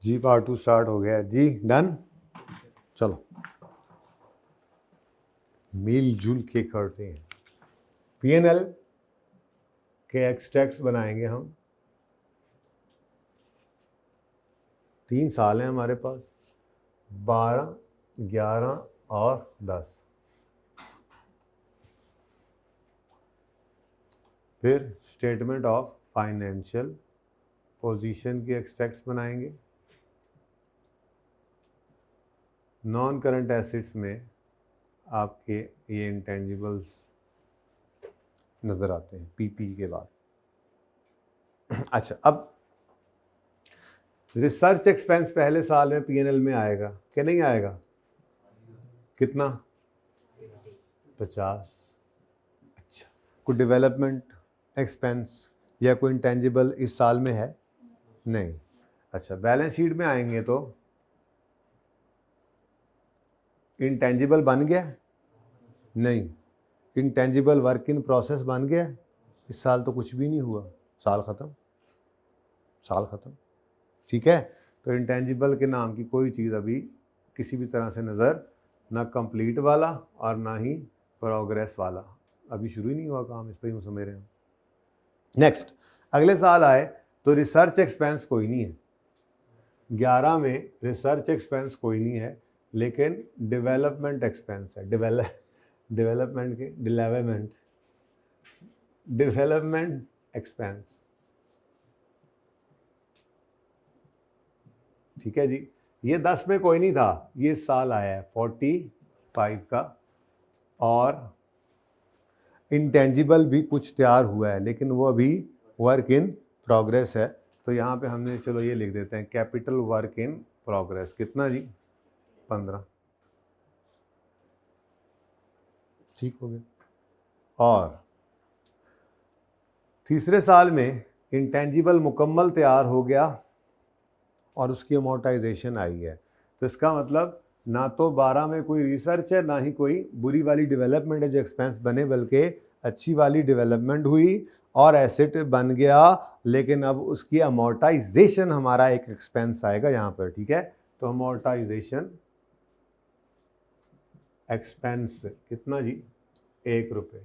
जी part 2 start हो गया जी, done. चलो मिलजुल के करते हैं। पीएनएल के एक्सट्रैक्ट्स बनाएंगे हम। 3 साल हैं हमारे पास, 12, 11 और 10। फिर स्टेटमेंट ऑफ फाइनेंशियल पोजीशन के एक्सट्रैक्ट्स बनाएंगे। नॉन करंट एसेट्स में आपके ये इंटेंजिबल्स नज़र आते हैं पीपी के बाद। अच्छा, अब रिसर्च एक्सपेंस पहले साल में पीएनएल में आएगा कि नहीं आएगा? कितना? 50। अच्छा, कोई डेवलपमेंट एक्सपेंस या कोई इंटेंजिबल इस साल में है? नहीं। अच्छा, बैलेंस शीट में आएंगे तो इंटेंजिबल बन गया? नहीं। इंटेंजिबल वर्क इन प्रोसेस बन गया? इस साल तो कुछ भी नहीं हुआ, साल ख़त्म, साल ख़त्म। ठीक है, तो इंटेंजिबल के नाम की कोई चीज़ अभी किसी भी तरह से नज़र, ना कंप्लीट वाला और ना ही प्रोग्रेस वाला, अभी शुरू ही नहीं हुआ काम, इस पर ही समझ रहे हैं। नेक्स्ट, अगले साल आए तो रिसर्च एक्सपेंस कोई नहीं है। 11 में रिसर्च एक्सपेंस कोई नहीं है, लेकिन डेवलपमेंट एक्सपेंस है। डेवलपमेंट के डेवलपमेंट एक्सपेंस। ठीक है जी, ये 10 में कोई नहीं था, ये साल आया है 45 का। और इंटेंजिबल भी कुछ तैयार हुआ है, लेकिन वो अभी वर्क इन प्रोग्रेस है। तो यहाँ पे हमने, चलो ये लिख देते हैं, कैपिटल वर्क इन प्रोग्रेस। कितना जी? 15। ठीक हो गया। और तीसरे साल में इंटेंजिबल मुकम्मल तैयार हो गया और उसकी अमोर्टाइजेशन आई है। तो इसका मतलब ना तो 12 में कोई रिसर्च है, ना ही कोई बुरी वाली डेवलपमेंट है जो एक्सपेंस बने, बल्कि अच्छी वाली डेवलपमेंट हुई और एसेट बन गया, लेकिन अब उसकी अमोर्टाइजेशन हमारा एक एक्सपेंस आएगा यहाँ पर। ठीक है, तो अमोर्टाइजेशन एक्सपेंस कितना जी? 1 रुपये।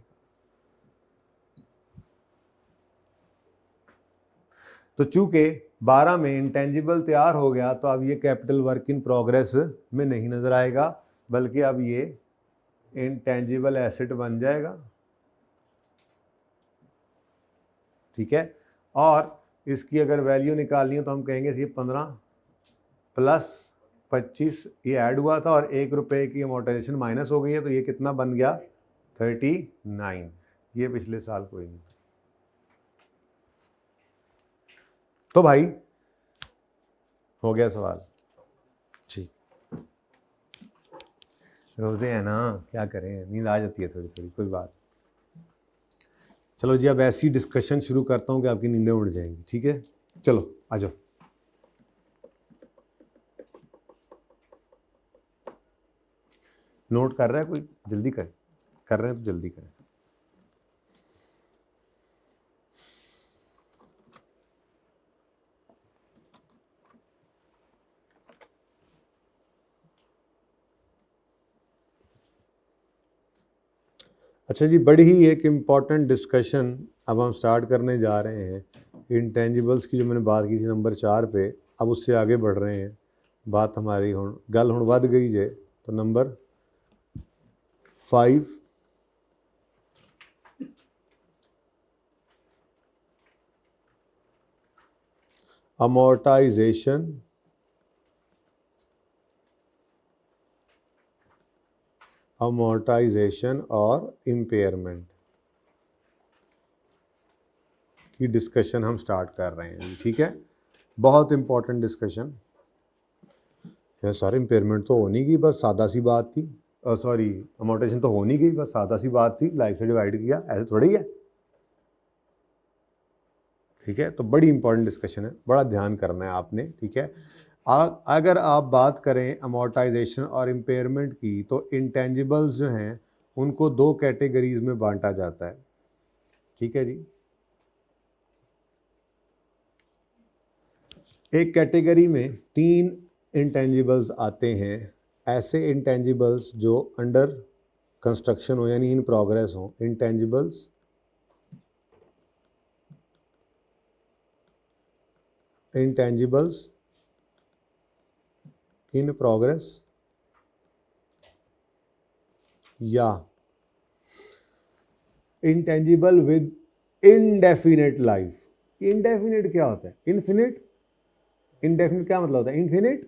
तो चूंकि 12 में इंटेंजिबल तैयार हो गया, तो अब ये कैपिटल वर्क इन प्रोग्रेस में नहीं नजर आएगा, बल्कि अब ये इंटेंजिबल एसेट बन जाएगा। ठीक है, और इसकी अगर वैल्यू निकालनी है तो हम कहेंगे ये 15 प्लस 25 ये ऐड हुआ था और 1 रुपये की अमोर्टाइजेशन माइनस हो गई है, तो ये कितना बन गया? 39। ये पिछले साल कोई नहीं। तो भाई हो गया सवाल? ठीक, रोजे हैं ना, क्या करें, नींद आ जाती है थोड़ी थोड़ी, कोई बात। चलो जी, अब ऐसी डिस्कशन शुरू करता हूँ कि आपकी नींदें उड़ जाएंगी। ठीक है, चलो आ जाओ। नोट कर रहा है कोई? जल्दी कर रहे हैं तो जल्दी करें। अच्छा जी, बड़ी ही एक इम्पॉर्टेंट डिस्कशन अब हम स्टार्ट करने जा रहे हैं। इंटेंजिबल्स की जो मैंने बात की थी नंबर 4 पे, अब उससे आगे बढ़ रहे हैं। बात हमारी गल हुण वध गई जे, तो नंबर 5 अमोर्टाइजेशन और इम्पेयरमेंट की डिस्कशन हम स्टार्ट कर रहे हैं। ठीक है, बहुत इंपॉर्टेंट डिस्कशन है। सर इम्पेयरमेंट तो होनी की बस सादा सी बात थी, सॉरी अमोर्टाइजेशन तो होनी गई, बस सादा सी बात थी, लाइफ से डिवाइड किया, ऐसे थोड़ा ही है। ठीक है, तो बड़ी इंपॉर्टेंट डिस्कशन है, बड़ा ध्यान करना है आपने। ठीक है, अगर आप बात करें अमोर्टाइजेशन और इम्पेयरमेंट की, तो इंटेंजिबल्स जो हैं उनको 2 कैटेगरीज में बांटा जाता है। ठीक है जी, एक कैटेगरी में 3 इंटेंजिबल्स आते हैं, ऐसे इंटेंजिबल्स जो अंडर कंस्ट्रक्शन हो यानी इन प्रोग्रेस हो। इंटेंजिबल्स इन प्रोग्रेस या intangible with indefinite life. Indefinite क्या होता है? इन्फिनिट। इनडेफिनेट क्या मतलब होता है? इन्फिनिट,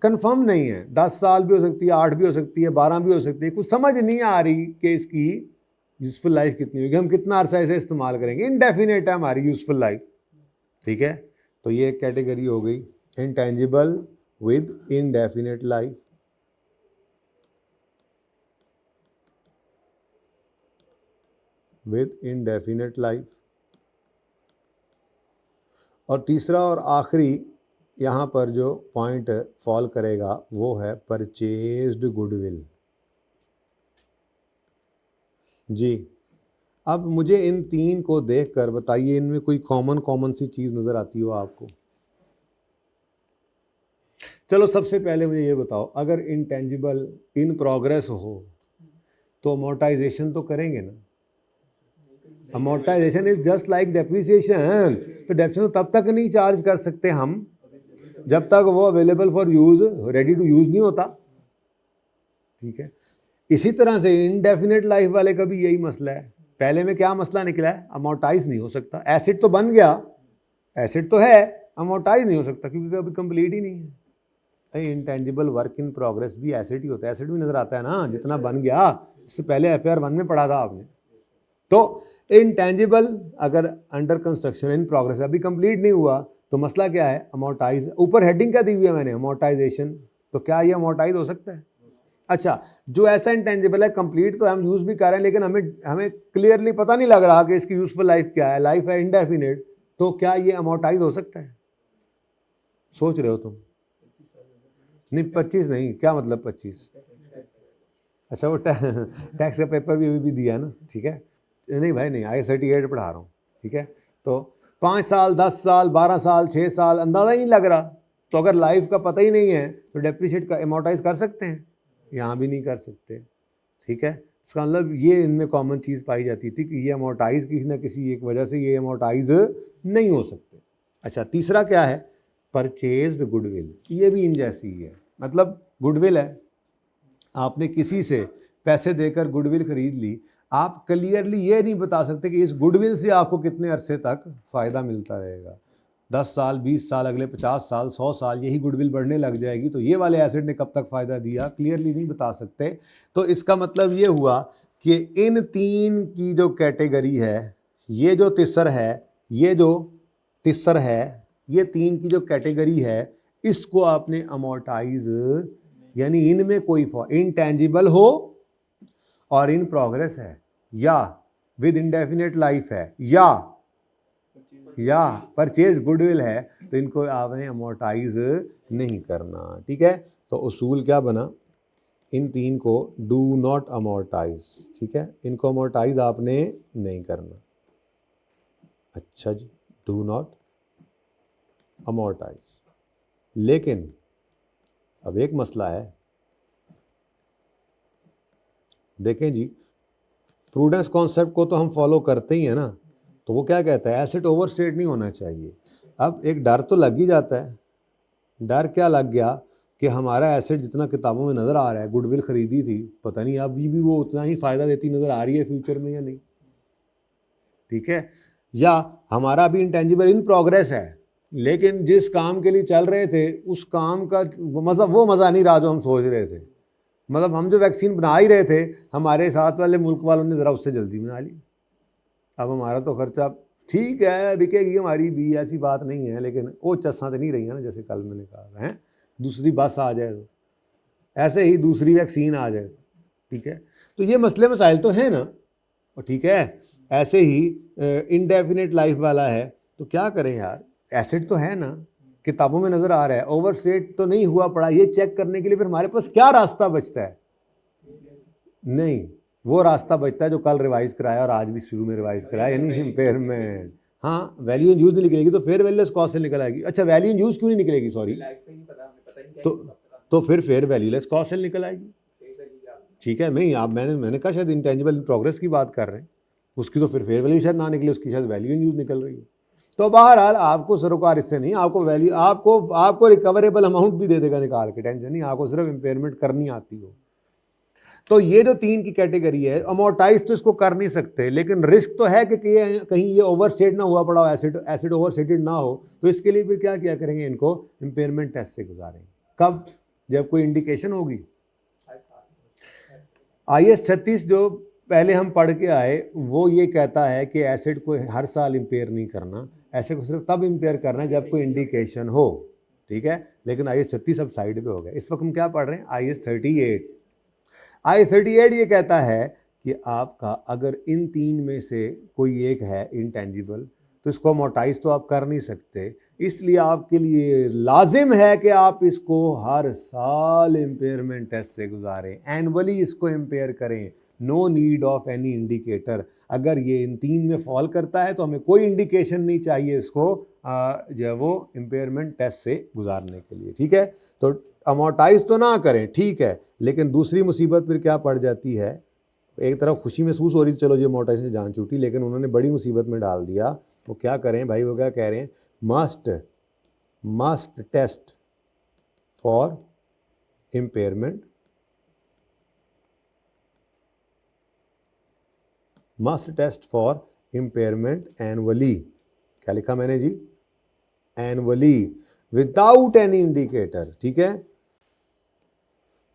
कंफर्म नहीं है, 10 साल भी हो सकती है, 8 भी हो सकती है, 12 भी हो सकती है, कुछ समझ नहीं आ रही कि इसकी यूजफुल लाइफ कितनी होगी, हम कितना अरसा इसे इस्तेमाल करेंगे। इनडेफिनेट है हमारी यूजफुल लाइफ, ठीक है। तो ये एक कैटेगरी हो गई, intangible with indefinite life. With indefinite life. और तीसरा और आखिरी यहाँ पर जो पॉइंट फॉल करेगा वो है परचेज्ड गुडविल। जी, अब मुझे इन 3 को देखकर बताइए इनमें कोई कॉमन सी चीज़ नज़र आती हो आपको? चलो सबसे पहले मुझे ये बताओ, अगर इंटेंजिबल इन प्रोग्रेस हो तो अमोर्टाइजेशन तो करेंगे ना। Amortisation is just like depreciation. तो डेप्रिसिएशन तब तक नहीं चार्ज कर सकते हम जब तक वो available for use, ready to use नहीं होता, ठीक है। इसी तरह से इनडेफिनेट लाइफ वाले का भी यही मसला है। पहले में क्या मसला निकला है? अमोर्टाइज नहीं हो सकता। एसिड तो बन गया, एसिड तो है, अमोर्टाइज नहीं हो सकता क्योंकि अभी कंप्लीट ही नहीं है। इंटेंजिबल वर्क इन प्रोग्रेस भी एसिड ही होता है। एसिड भी नजर आता है ना, जितना बन गया। इससे पहले FAR 1 में पढ़ा था आपने। तो इंटेंजिबल अगर अंडर कंस्ट्रक्शन इन प्रोग्रेस अभी कंप्लीट नहीं हुआ तो मसला क्या है? अमोर्टाइज। ऊपर हेडिंग क्या दी हुई है मैंने? अमोर्टाइजेशन। तो क्या ये अमोर्टाइज हो सकता है? अच्छा, जो ऐसा इंटेंजिबल है कंप्लीट तो हम यूज भी कर रहे हैं लेकिन हमें क्लियरली पता नहीं लग रहा कि इसकी यूजफुल लाइफ क्या है, लाइफ है इनडेफिनेट, तो क्या ये अमोर्टाइज हो सकता है? सोच रहे हो तुम? नहीं 25 नहीं, क्या मतलब 25? अच्छा वो टैक्स का पेपर भी अभी भी दिया ना, ठीक है। नहीं भाई नहीं, I-38 पढ़ा रहा हूँ, ठीक है। तो 5 साल, 10 साल, 12 साल, 6 साल, अंदाज़ा ही नहीं लग रहा। तो अगर लाइफ का पता ही नहीं है तो डेप्रिशिएट का अमोर्टाइज कर सकते हैं? यहाँ भी नहीं कर सकते, ठीक है। इसका मतलब ये इनमें कॉमन चीज़ पाई जाती थी कि ये अमोर्टाइज किसी न किसी एक वजह से ये अमोर्टाइज नहीं हो सकते। अच्छा, तीसरा क्या है? Purchased goodwill. ये भी इन जैसी ही है। मतलब गुडविल है, आपने किसी से पैसे देकर गुडविल खरीद ली, आप क्लियरली ये नहीं बता सकते कि इस गुडविल से आपको कितने अरसे तक फ़ायदा मिलता रहेगा। 10 साल, 20 साल, अगले 50 साल, 100 साल, यही गुडविल बढ़ने लग जाएगी। तो ये वाले एसेट ने कब तक फ़ायदा दिया, क्लियरली नहीं बता सकते। तो इसका मतलब ये हुआ कि इन 3 की जो कैटेगरी है, ये जो तिसर है, ये जो तिसर है, ये 3 की जो कैटेगरी है, इसको आपने अमोर्टाइज, यानी इनमें कोई इंटेंजिबल हो और इन प्रोग्रेस है या विद इंडेफिनेट लाइफ है या परचेज गुडविल है, तो इनको आपने अमोर्टाइज नहीं करना, ठीक है। तो उसूल क्या बना? इन 3 को डू नॉट अमोर्टाइज, ठीक है। इनको अमोर्टाइज आपने नहीं करना। अच्छा जी, डू नॉट अमोर्टाइज। लेकिन अब एक मसला है, देखें जी, प्रूडेंस कॉन्सेप्ट को तो हम फॉलो करते ही हैं ना। तो वो क्या कहता है? एसेट ओवरस्टेट नहीं होना चाहिए। अब एक डर तो लग ही जाता है। डर क्या लग गया कि हमारा एसेट जितना किताबों में नज़र आ रहा है, गुडविल खरीदी थी, पता नहीं अभी भी वो उतना ही फ़ायदा देती नज़र आ रही है फ्यूचर में या नहीं, ठीक है। या हमारा भी इंटेंजिबल इन प्रोग्रेस है लेकिन जिस काम के लिए चल रहे थे उस काम का वो मज़ा नहीं रहा जो हम सोच रहे थे। मतलब हम जो वैक्सीन बना ही रहे थे, हमारे साथ वाले मुल्क वालों ने ज़रा उससे जल्दी बना ली। अब हमारा तो खर्चा ठीक है, बिकेगी हमारी भी, ऐसी बात नहीं है, लेकिन वो चस्सा तो नहीं रही है ना, जैसे कल मैंने कहा है, दूसरी बस आ जाए तो ऐसे ही दूसरी वैक्सीन आ जाए, ठीक है। तो ये मसले मसाइल तो हैं ना, और ठीक है। ऐसे ही इनडेफिनेट लाइफ वाला है, तो क्या करें यार, एसेट तो है ना, किताबों में नज़र आ रहा है, ओवरसेट तो नहीं हुआ पड़ा, ये चेक करने के लिए फिर हमारे पास क्या रास्ता बचता है? नहीं, वो रास्ता बचता है जो कल रिवाइज कराया और आज भी शुरू में रिवाइज कराया, यानी इम्पेयरमेंट। हाँ, वैल्यू इन यूज नहीं निकलेगी तो फेयर वैल्यूलेस कॉस्ट से निकल आएगी। अच्छा, वैल्यू इन यूज क्यों नहीं निकलेगी, सॉरी, तो फिर फेयर वैल्यूलेस कॉस्ट से निकल आएगी। ठीक है, नहीं आप मैंने कहा शायद इंटेंजिबल इन प्रोग्रेस की बात कर रहे हैं, उसकी तो फिर फेयर वैल्यू शायद ना निकले, उसकी शायद वैल्यू इन यूज निकल रही है। तो बहरहाल आपको सरोकार इससे नहीं, आपको वैल्यू आपको रिकवरेबल अमाउंट भी दे देगा निकाल के, टेंशन नहीं, आपको सिर्फ इम्पेयरमेंट करनी आती हो। तो ये जो 3 की कैटेगरी है, अमोर्टाइज तो इसको कर नहीं सकते, लेकिन रिस्क तो है कि कहीं ये ओवरस्टेट ना हुआ पड़ा हो, एसिड ओवरस्टेटेड ना हो, तो इसके लिए फिर क्या किया करेंगे, इनको इम्पेयरमेंट टेस्ट से गुजारेंगे। कब, जब कोई इंडिकेशन होगी। IS 36 जो पहले हम पढ़ के आए वो ये कहता है कि एसिड को हर साल इम्पेयर नहीं करना, एसिड को सिर्फ तब इम्पेयर करना है जब कोई इंडिकेशन हो। ठीक है, लेकिन IS 36 अब साइड पे हो गया। इस वक्त हम क्या पढ़ रहे हैं, IS 38। IS 38 ये कहता है कि आपका अगर इन 3 में से कोई एक है इंटेंजिबल, तो इसको अमोर्टाइज तो आप कर नहीं सकते, इसलिए आपके लिए लाजिम है कि आप इसको हर साल इम्पेयरमेंट टेस्ट से गुजारें, एनुअली इसको इम्पेयर करें, no need of any indicator. अगर ये इन 3 में फॉल करता है तो हमें कोई इंडिकेशन नहीं चाहिए इसको जो है वो इम्पेयरमेंट टेस्ट से गुजारने के लिए। ठीक है, तो अमोर्टाइज तो ना करें, ठीक है, लेकिन दूसरी मुसीबत फिर क्या पड़ जाती है, एक तरफ खुशी महसूस हो रही थी, चलो जी अमोर्टाइजेशन से जान छूटी, लेकिन उन्होंने बड़ी मुसीबत में डाल दिया। वो क्या करें भाई, वो क्या कह रहे हैं, must test for impairment, must test for impairment annually. क्या लिखा मैंने जी, एनुअली विदाउट एनी इंडिकेटर। ठीक है,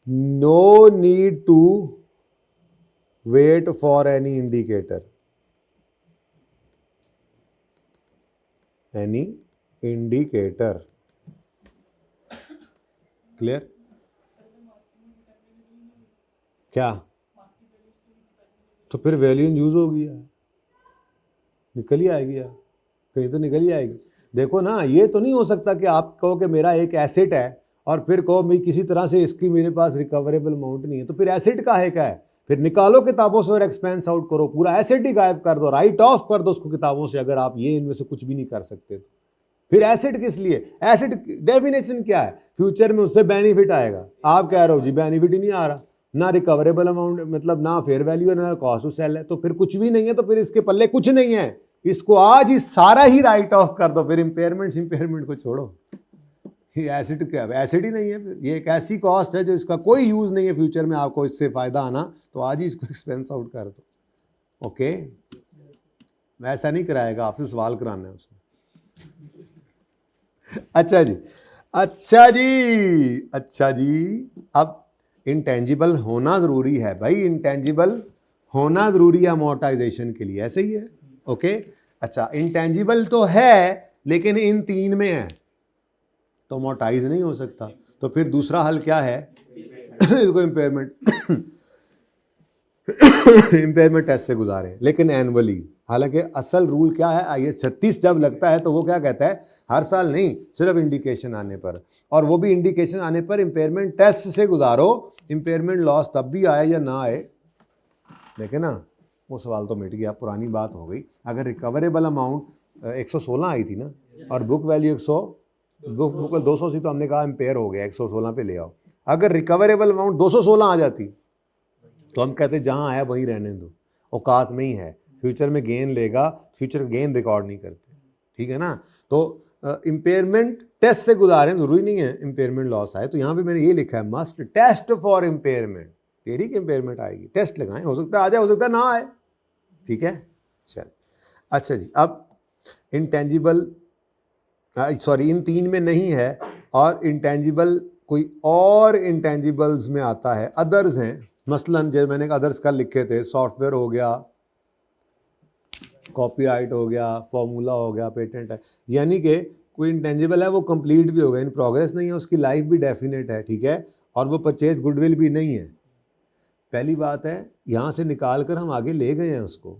no need to wait for any indicator, any indicator. Clear, क्या, तो फिर वैल्यू इन यूज होगी यार, निकल ही आएगी यार, कहीं तो निकल ही आएगी। देखो ना, ये तो नहीं हो सकता कि आप कहो कि मेरा एक एसेट है और फिर कहो मैं किसी तरह से इसकी मेरे पास रिकवरेबल अमाउंट नहीं है, तो फिर एसेट का है क्या है, फिर निकालो किताबों से और एक्सपेंस आउट करो, पूरा एसेट ही गायब कर दो, राइट ऑफ कर दो उसको किताबों से, अगर आप ये इनमें से कुछ भी नहीं कर सकते तो फिर एसेट किस लिए। एसेट डेफिनेशन क्या है, फ्यूचर में उससे बेनिफिट आएगा, आप कह रहे हो जी बेनिफिट ही नहीं आ रहा, ना रिकवरेबल अमाउंट, मतलब ना फेयर वैल्यू है ना कॉस्ट टू सेल है, तो फिर कुछ भी नहीं है, तो फिर इसके पल्ले कुछ नहीं है, इसको आज ही सारा ही राइट ऑफ कर दो, फिर इंपेयरमेंट को छोड़ो। ये एसिड क्या है, एसिड ही नहीं है, फिर ये एक ऐसी कॉस्ट है जो इसका कोई यूज नहीं है फ्यूचर में आपको इससे फायदा आना, तो आज ही इसको एक्सपेंस आउट कर दो। ओके, वैसा नहीं कराएगा, आपसे सवाल कराना है उसने। अच्छा जी, अच्छा जी, अच्छा जी, अब इंटेंजिबल होना जरूरी है भाई, इंटेंजिबल होना जरूरी है अमोर्टाइजेशन के लिए, ऐसे ही है। ओके, अच्छा, इंटेंजिबल तो है लेकिन इन 3 में है तो अमोर्टाइज नहीं हो सकता, तो फिर दूसरा हल क्या है, इसको इम्पेयरमेंट टेस्ट से गुजारें, लेकिन एनुअली। हालांकि असल रूल क्या है, IS 36 जब लगता है तो वो क्या कहता है, हर साल नहीं, सिर्फ इंडिकेशन आने पर, और वो भी इंडिकेशन आने पर इम्पेयरमेंट टेस्ट से गुजारो, इम्पेयरमेंट लॉस तब भी आए या ना आए। देखे ना, वो सवाल तो मिट गया, पुरानी बात हो गई। अगर रिकवरेबल अमाउंट 116 आई थी ना, और बुक वैल्यू 200 थी, तो हमने कहा इम्पेयर हो गया, 116 पे ले आओ। अगर रिकवरेबल अमाउंट 216 आ जाती तो हम कहते जहाँ आया वहीं रहने दो, औकात में ही है, फ्यूचर में गेन लेगा, फ्यूचर गेन रिकॉर्ड नहीं करते। ठीक है ना, तो इम्पेयरमेंट टेस्ट से गुजारें, जरूरी नहीं है इम्पेयरमेंट लॉस आए। तो यहाँ पे मैंने ये लिखा है, मस्ट टेस्ट फॉर इम्पेयरमेंट, तेरी की इम्पेयरमेंट आएगी, टेस्ट लगाएं, हो सकता है आ जाए, हो सकता है ना आए। ठीक है, चल, अच्छा जी, अब इंटेंजिबल, सॉरी इन 3 में नहीं है, और इंटेंजिबल कोई और इंटेंजिबल्स में आता है, अदर्स हैं, मसलन जो मैंने अदर्स का लिखे थे, सॉफ्टवेयर हो गया, कॉपीराइट हो गया, फॉर्मूला हो गया, पेटेंट है, यानी कि कोई इंटेंजिबल है वो कंप्लीट भी हो गया, इन प्रोग्रेस नहीं है, उसकी लाइफ भी डेफिनेट है। ठीक है, और वो परचेज गुडविल भी नहीं है। पहली बात है, यहाँ से निकाल कर हम आगे ले गए हैं उसको,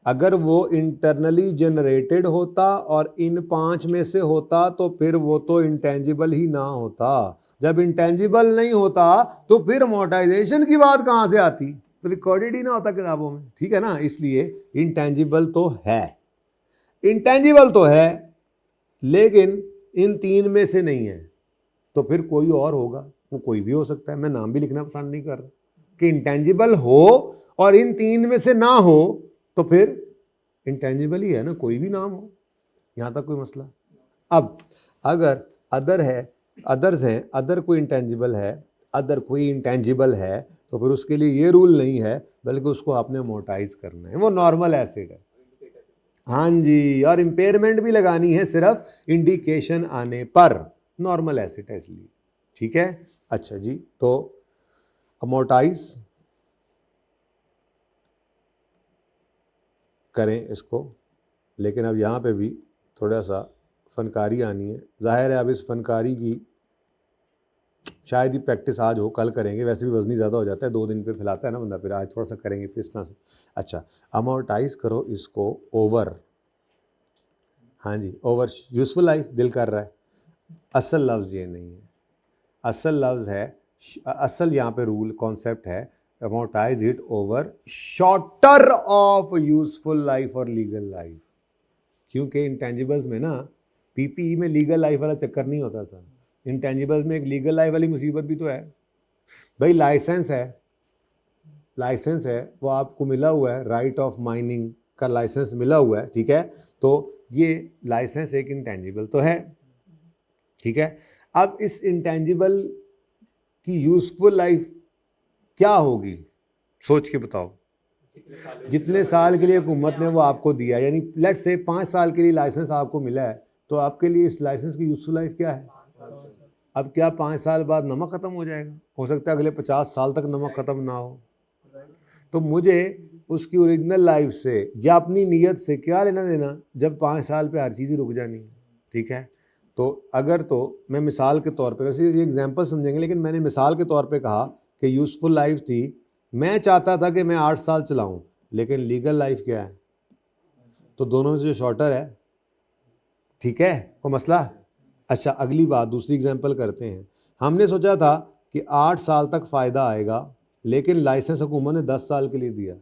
अगर वो इंटरनली जनरेटेड होता और इन 5 में से होता तो फिर वो तो इंटेंजिबल ही ना होता। जब इंटेंजिबल नहीं होता तो फिर अमोर्टाइजेशन की बात कहाँ से आती, तो रिकॉर्डेड ही ना होता किताबों में। ठीक है ना, इसलिए इंटेंजिबल तो है, इंटेंजिबल तो है लेकिन इन तीन में से नहीं है, तो फिर कोई और होगा, वो कोई भी हो सकता है, मैं नाम भी लिखना पसंद नहीं कर रहा, कि इंटेंजिबल हो और इन तीन में से ना हो तो फिर इंटेंजिबल ही है ना, कोई भी नाम हो, यहां तक कोई मसला। अब अगर अदर है, अदर्स हैं, अदर कोई इंटेंजिबल है, अदर कोई इंटेंजिबल है, तो फिर उसके लिए ये रूल नहीं है, बल्कि उसको आपने अमोर्टाइज करना है, वो नॉर्मल एसिड है। हाँ जी, और इंपेयरमेंट भी लगानी है सिर्फ इंडिकेशन आने पर, नॉर्मल एसिड है इसलिए, ठीक है। अच्छा जी, तो अमोर्टाइज करें इसको, लेकिन अब यहाँ पे भी थोड़ा सा फनकारी आनी है। जाहिर है अब इस फनकारी की शायद ही प्रैक्टिस आज हो, कल करेंगे, वैसे भी वजनी ज़्यादा हो जाता है, 2 दिन पे फैलाता है ना बंदा, फिर आज थोड़ा सा करेंगे फिर इस तरह से। अच्छा, अमोर्टाइज करो इसको ओवर, हाँ जी, ओवर यूजफुल लाइफ दिल कर रहा है, असल लफ्ज़ ये नहीं है, असल लफ्ज़ है, असल यहाँ पे रूल कॉन्सेप्ट है amortise it over shorter of useful life और लीगल लाइफ, क्योंकि इंटेंजिबल्स में ना पीपीई में लीगल लाइफ वाला चक्कर नहीं होता था, इंटेंजिबल्स में एक लीगल लाइफ वाली मुसीबत भी तो है भाई। लाइसेंस है, लाइसेंस है वो आपको मिला हुआ है, राइट ऑफ माइनिंग का लाइसेंस मिला हुआ है, ठीक है, तो ये लाइसेंस एक इंटेंजिबल तो है, ठीक है। अब इस इंटेंजिबल की यूजफुल लाइफ क्या होगी, सोच के बताओ। जितने साल के लिए हुकूमत ने वो आपको दिया, यानी लेट्स से 5 साल के लिए लाइसेंस आपको मिला है, तो आपके लिए इस लाइसेंस की यूजफुल लाइफ क्या है। अब क्या 5 साल बाद नमक ख़त्म हो जाएगा, हो सकता है अगले 50 साल तक नमक ख़त्म ना हो, तो मुझे उसकी ओरिजिनल लाइफ से या अपनी नीयत से क्या लेना देना, जब 5 साल पे हर चीज़ ही रुक जानी है, ठीक है। तो अगर, तो मैं मिसाल के तौर पे, वैसे ये एग्जांपल समझेंगे, लेकिन मैंने मिसाल के तौर पे कहा कि यूज़फुल लाइफ थी, मैं चाहता था कि मैं 8 साल चलाऊं, लेकिन लीगल लाइफ क्या है, तो दोनों में से जो शॉर्टर है, ठीक है, कोई मसला। अच्छा, अगली बात, दूसरी एग्जांपल करते हैं। हमने सोचा था कि 8 साल तक फ़ायदा आएगा, लेकिन लाइसेंस हुकूमत ने 10 साल के लिए दिया।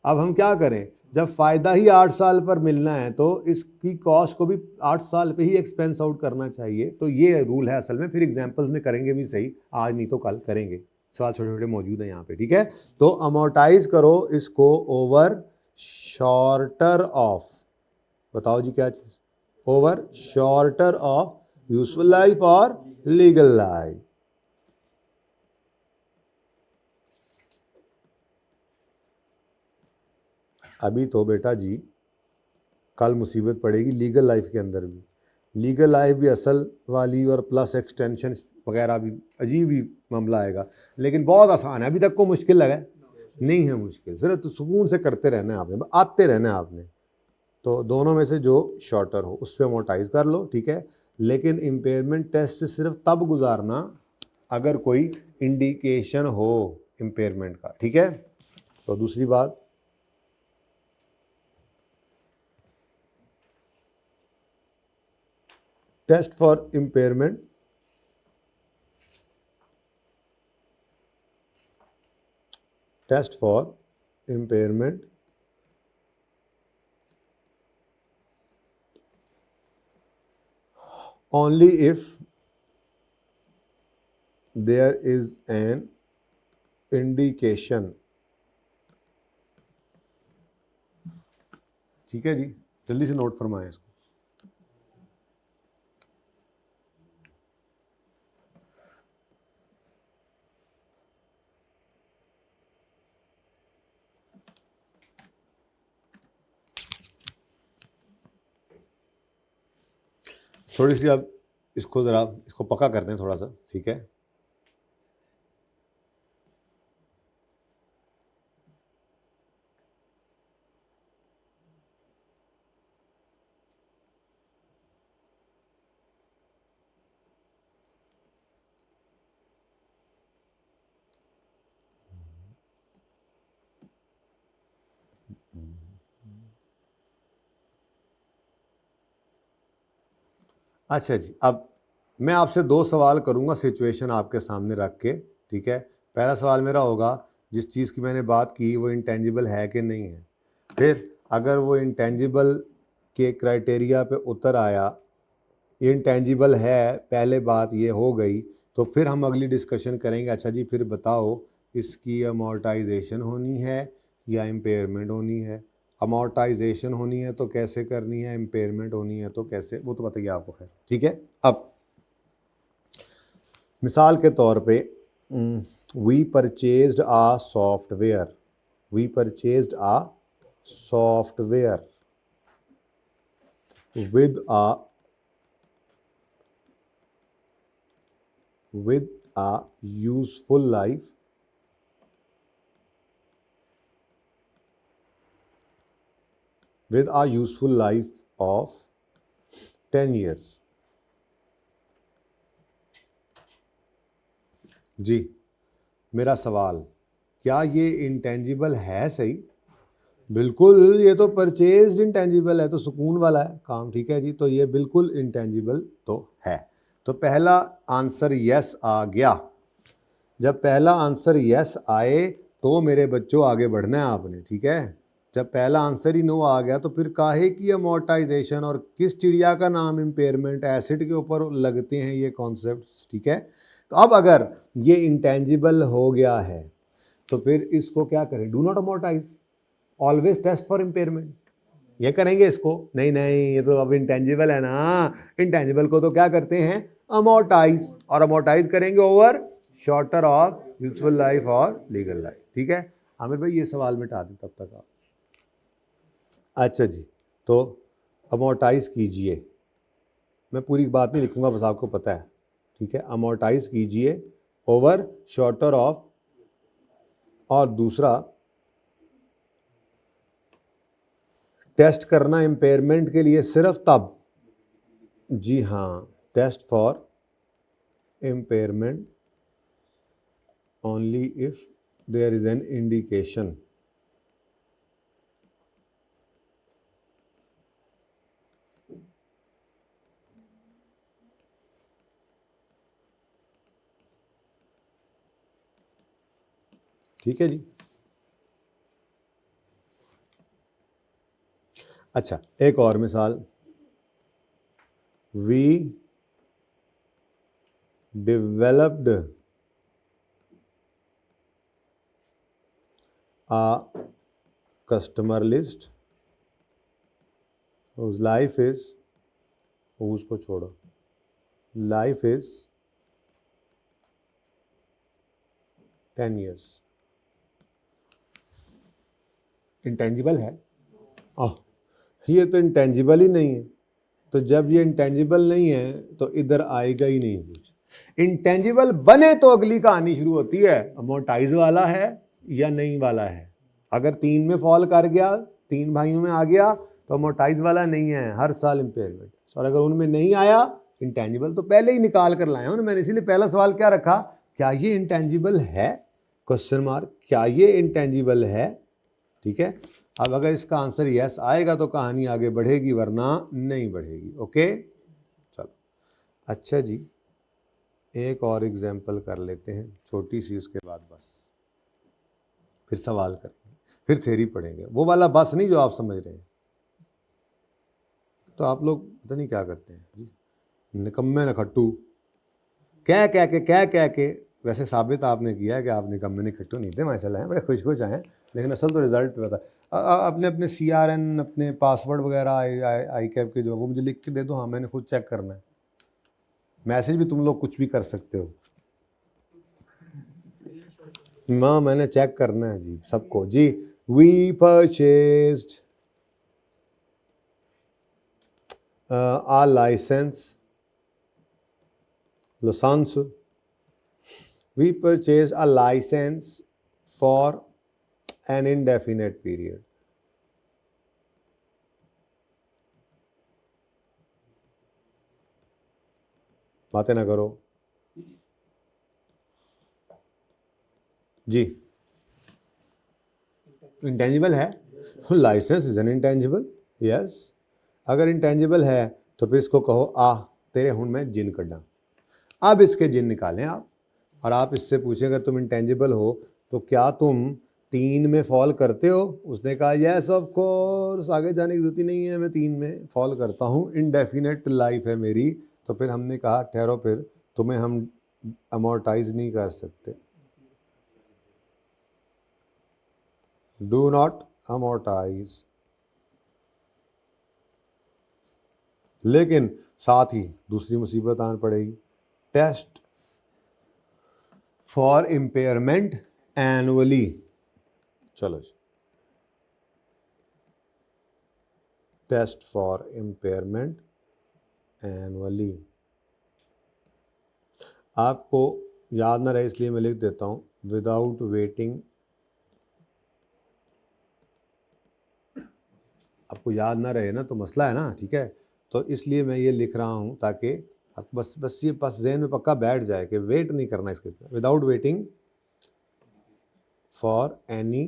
अब हम क्या करें, जब फ़ायदा ही 8 साल पर मिलना है तो इसकी कॉस्ट को भी 8 साल पे ही एक्सपेंस आउट करना चाहिए, तो ये रूल है असल में। फिर एग्जांपल्स में करेंगे भी सही, आज नहीं तो कल करेंगे, सवाल छोटे छोटे मौजूद हैं यहाँ पे, ठीक है। तो अमोर्टाइज करो इसको ओवर शॉर्टर ऑफ, बताओ जी क्या चीज़, over shorter of useful life और लीगल लाइफ। अभी तो बेटा जी कल मुसीबत पड़ेगी लीगल लाइफ के अंदर भी, लीगल लाइफ भी असल वाली और प्लस एक्सटेंशन वगैरह भी अजीब ही मामला आएगा, लेकिन बहुत आसान है, अभी तक को मुश्किल लगा नहीं है, मुश्किल सिर्फ तो सुकून से करते रहना है आपने, आते रहना है आपने। तो दोनों में से जो शॉर्टर हो उस पर अमोर्टाइज कर लो, ठीक है, लेकिन इम्पेयरमेंट टेस्ट से सिर्फ तब गुजारना अगर कोई इंडिकेशन हो इम्पेयरमेंट का, ठीक है। तो दूसरी बात, test for impairment, test for impairment only if there is an indication, ठीक है जी, जल्दी से नोट फरमाएं इसको। थोड़ी सी अब इसको ज़रा इसको पक्का करते हैं थोड़ा सा, ठीक है। अच्छा जी, अब मैं आपसे 2 सवाल करूंगा सिचुएशन आपके सामने रख के, ठीक है। पहला सवाल मेरा होगा, जिस चीज़ की मैंने बात की वो इंटेंजिबल है कि नहीं है, फिर अगर वो इंटेंजिबल के क्राइटेरिया पे उतर आया, इंटेंजिबल है, पहले बात ये हो गई, तो फिर हम अगली डिस्कशन करेंगे। अच्छा जी फिर बताओ इसकी अमोर्टाइजेशन होनी है या इम्पेयरमेंट होनी है। अमोर्टाइजेशन होनी है तो कैसे करनी है, इम्पेयरमेंट होनी है तो कैसे, वो तो बताइए आपको है। ठीक है, अब मिसाल के तौर पे we purchased a software, we purchased a software with a useful life of 10 years। जी मेरा सवाल, क्या ये इंटेंजिबल है? सही, बिल्कुल, ये तो परचेज्ड इंटेंजिबल है, तो सुकून वाला है काम। ठीक है जी, तो ये बिल्कुल इंटेंजिबल तो है। तो पहला आंसर यस आ गया। जब पहला आंसर यस आए तो मेरे बच्चों आगे बढ़ना है आपने। ठीक है, जब पहला आंसर ही नो आ गया तो फिर काहे की अमोर्टाइजेशन और किस चिड़िया का नाम इम्पेयरमेंट, एसिड के ऊपर लगते हैं ये कॉन्सेप्ट्स। ठीक है, तो अब अगर ये इंटेंजिबल हो गया है तो फिर इसको क्या करें, do not amortize, always test for impairment, ये करेंगे इसको? नहीं नहीं, ये तो अब इंटेंजिबल है ना, इंटेंजिबल को तो क्या करते हैं, अमोर्टाइज, और अमोर्टाइज करेंगे over shorter of useful life और लीगल लाइफ। ठीक है, आमिर भाई ये सवाल मिटा दें तब तक आप। अच्छा जी, तो अमोर्टाइज कीजिए, मैं पूरी बात नहीं लिखूंगा, बस आपको पता है। ठीक है, अमोर्टाइज कीजिए ओवर शॉर्टर ऑफ, और दूसरा टेस्ट करना इम्पेयरमेंट के लिए सिर्फ तब, जी हाँ, test for impairment only if there is an indication. ठीक है जी। अच्छा, एक और मिसाल, we developed a customer list whose life is, उसको छोड़ो, life is 10 years। इंटेंजिबल है? ये तो इंटेंजिबल ही नहीं है, तो जब ये इंटेंजिबल नहीं है तो इधर आएगा ही नहीं कुछ। इंटेंजिबल बने तो अगली कहानी शुरू होती है, अमोर्टाइज वाला है या नहीं वाला है। अगर 3 में फॉल कर गया, 3 भाइयों में आ गया तो अमोर्टाइज वाला नहीं है, हर साल इम्पेयरमेंट। और अगर उनमें नहीं आया इंटेंजिबल, तो पहले ही निकाल कर लाया हूं ना मैंने, इसीलिए पहला सवाल क्या रखा, क्या ये इंटेंजिबल है, क्वेश्चन मार्क, क्या ये इंटेंजिबल है। ठीक है, अब अगर इसका आंसर यस आएगा तो कहानी आगे बढ़ेगी, वरना नहीं बढ़ेगी। ओके चलो, अच्छा जी एक और एग्जाम्पल कर लेते हैं, छोटी सी, उसके बाद बस फिर सवाल करेंगे, फिर थ्योरी पढ़ेंगे, वो वाला बस नहीं जो आप समझ रहे हैं। तो आप लोग पता नहीं क्या करते हैं जी, निकम्मे नखट्टू कह के, वैसे साबित आपने किया है कि आप निकम्मे निखट्टू नहीं थे, माशाल्लाह हैं, बड़े खुश आए हैं, लेकिन असल तो रिजल्ट पे पता है। अपने अपने CRN, अपने पासवर्ड वगैरह आई कैप के जो, वो मुझे लिख के दे दो, हाँ मैंने खुद चेक करना है। मैसेज भी तुम लोग कुछ भी कर सकते हो, हाँ मैंने चेक करना है जी सबको जी। We purchased a license, we purchase a license for an indefinite period। बातें ना करो जी, इंटेंजिबल है, license is an intangible, yes. अगर इंटेंजिबल है तो फिर इसको कहो आ तेरे हुन में जिन कड्डा, अब इसके जिन निकालें आप, और आप इससे पूछें अगर तुम इंटेंजिबल हो तो क्या तुम 3 में फॉल करते हो? उसने कहा यस ऑफ कोर्स, आगे जाने की जरूरत ही नहीं है, मैं 3 में फॉल करता हूँ, इनडेफिनेट लाइफ है मेरी। तो फिर हमने कहा ठहरो, फिर तुम्हें हम अमोर्टाइज नहीं कर सकते, डू नॉट अमोर्टाइज। लेकिन साथ ही दूसरी मुसीबत आन पड़ेगी, टेस्ट फॉर इम्पेयरमेंट एनुअली। चलो जी, टेस्ट फॉर इम्पेयरमेंट एनुअली। आपको याद ना रहे इसलिए मैं लिख देता हूँ, विदाउट वेटिंग। आपको याद ना रहे ना तो मसला है ना, ठीक है, तो इसलिए मैं ये लिख रहा हूँ ताकि आप बस ये जहन में पक्का बैठ जाए कि वेट नहीं करना इसके, without waiting for any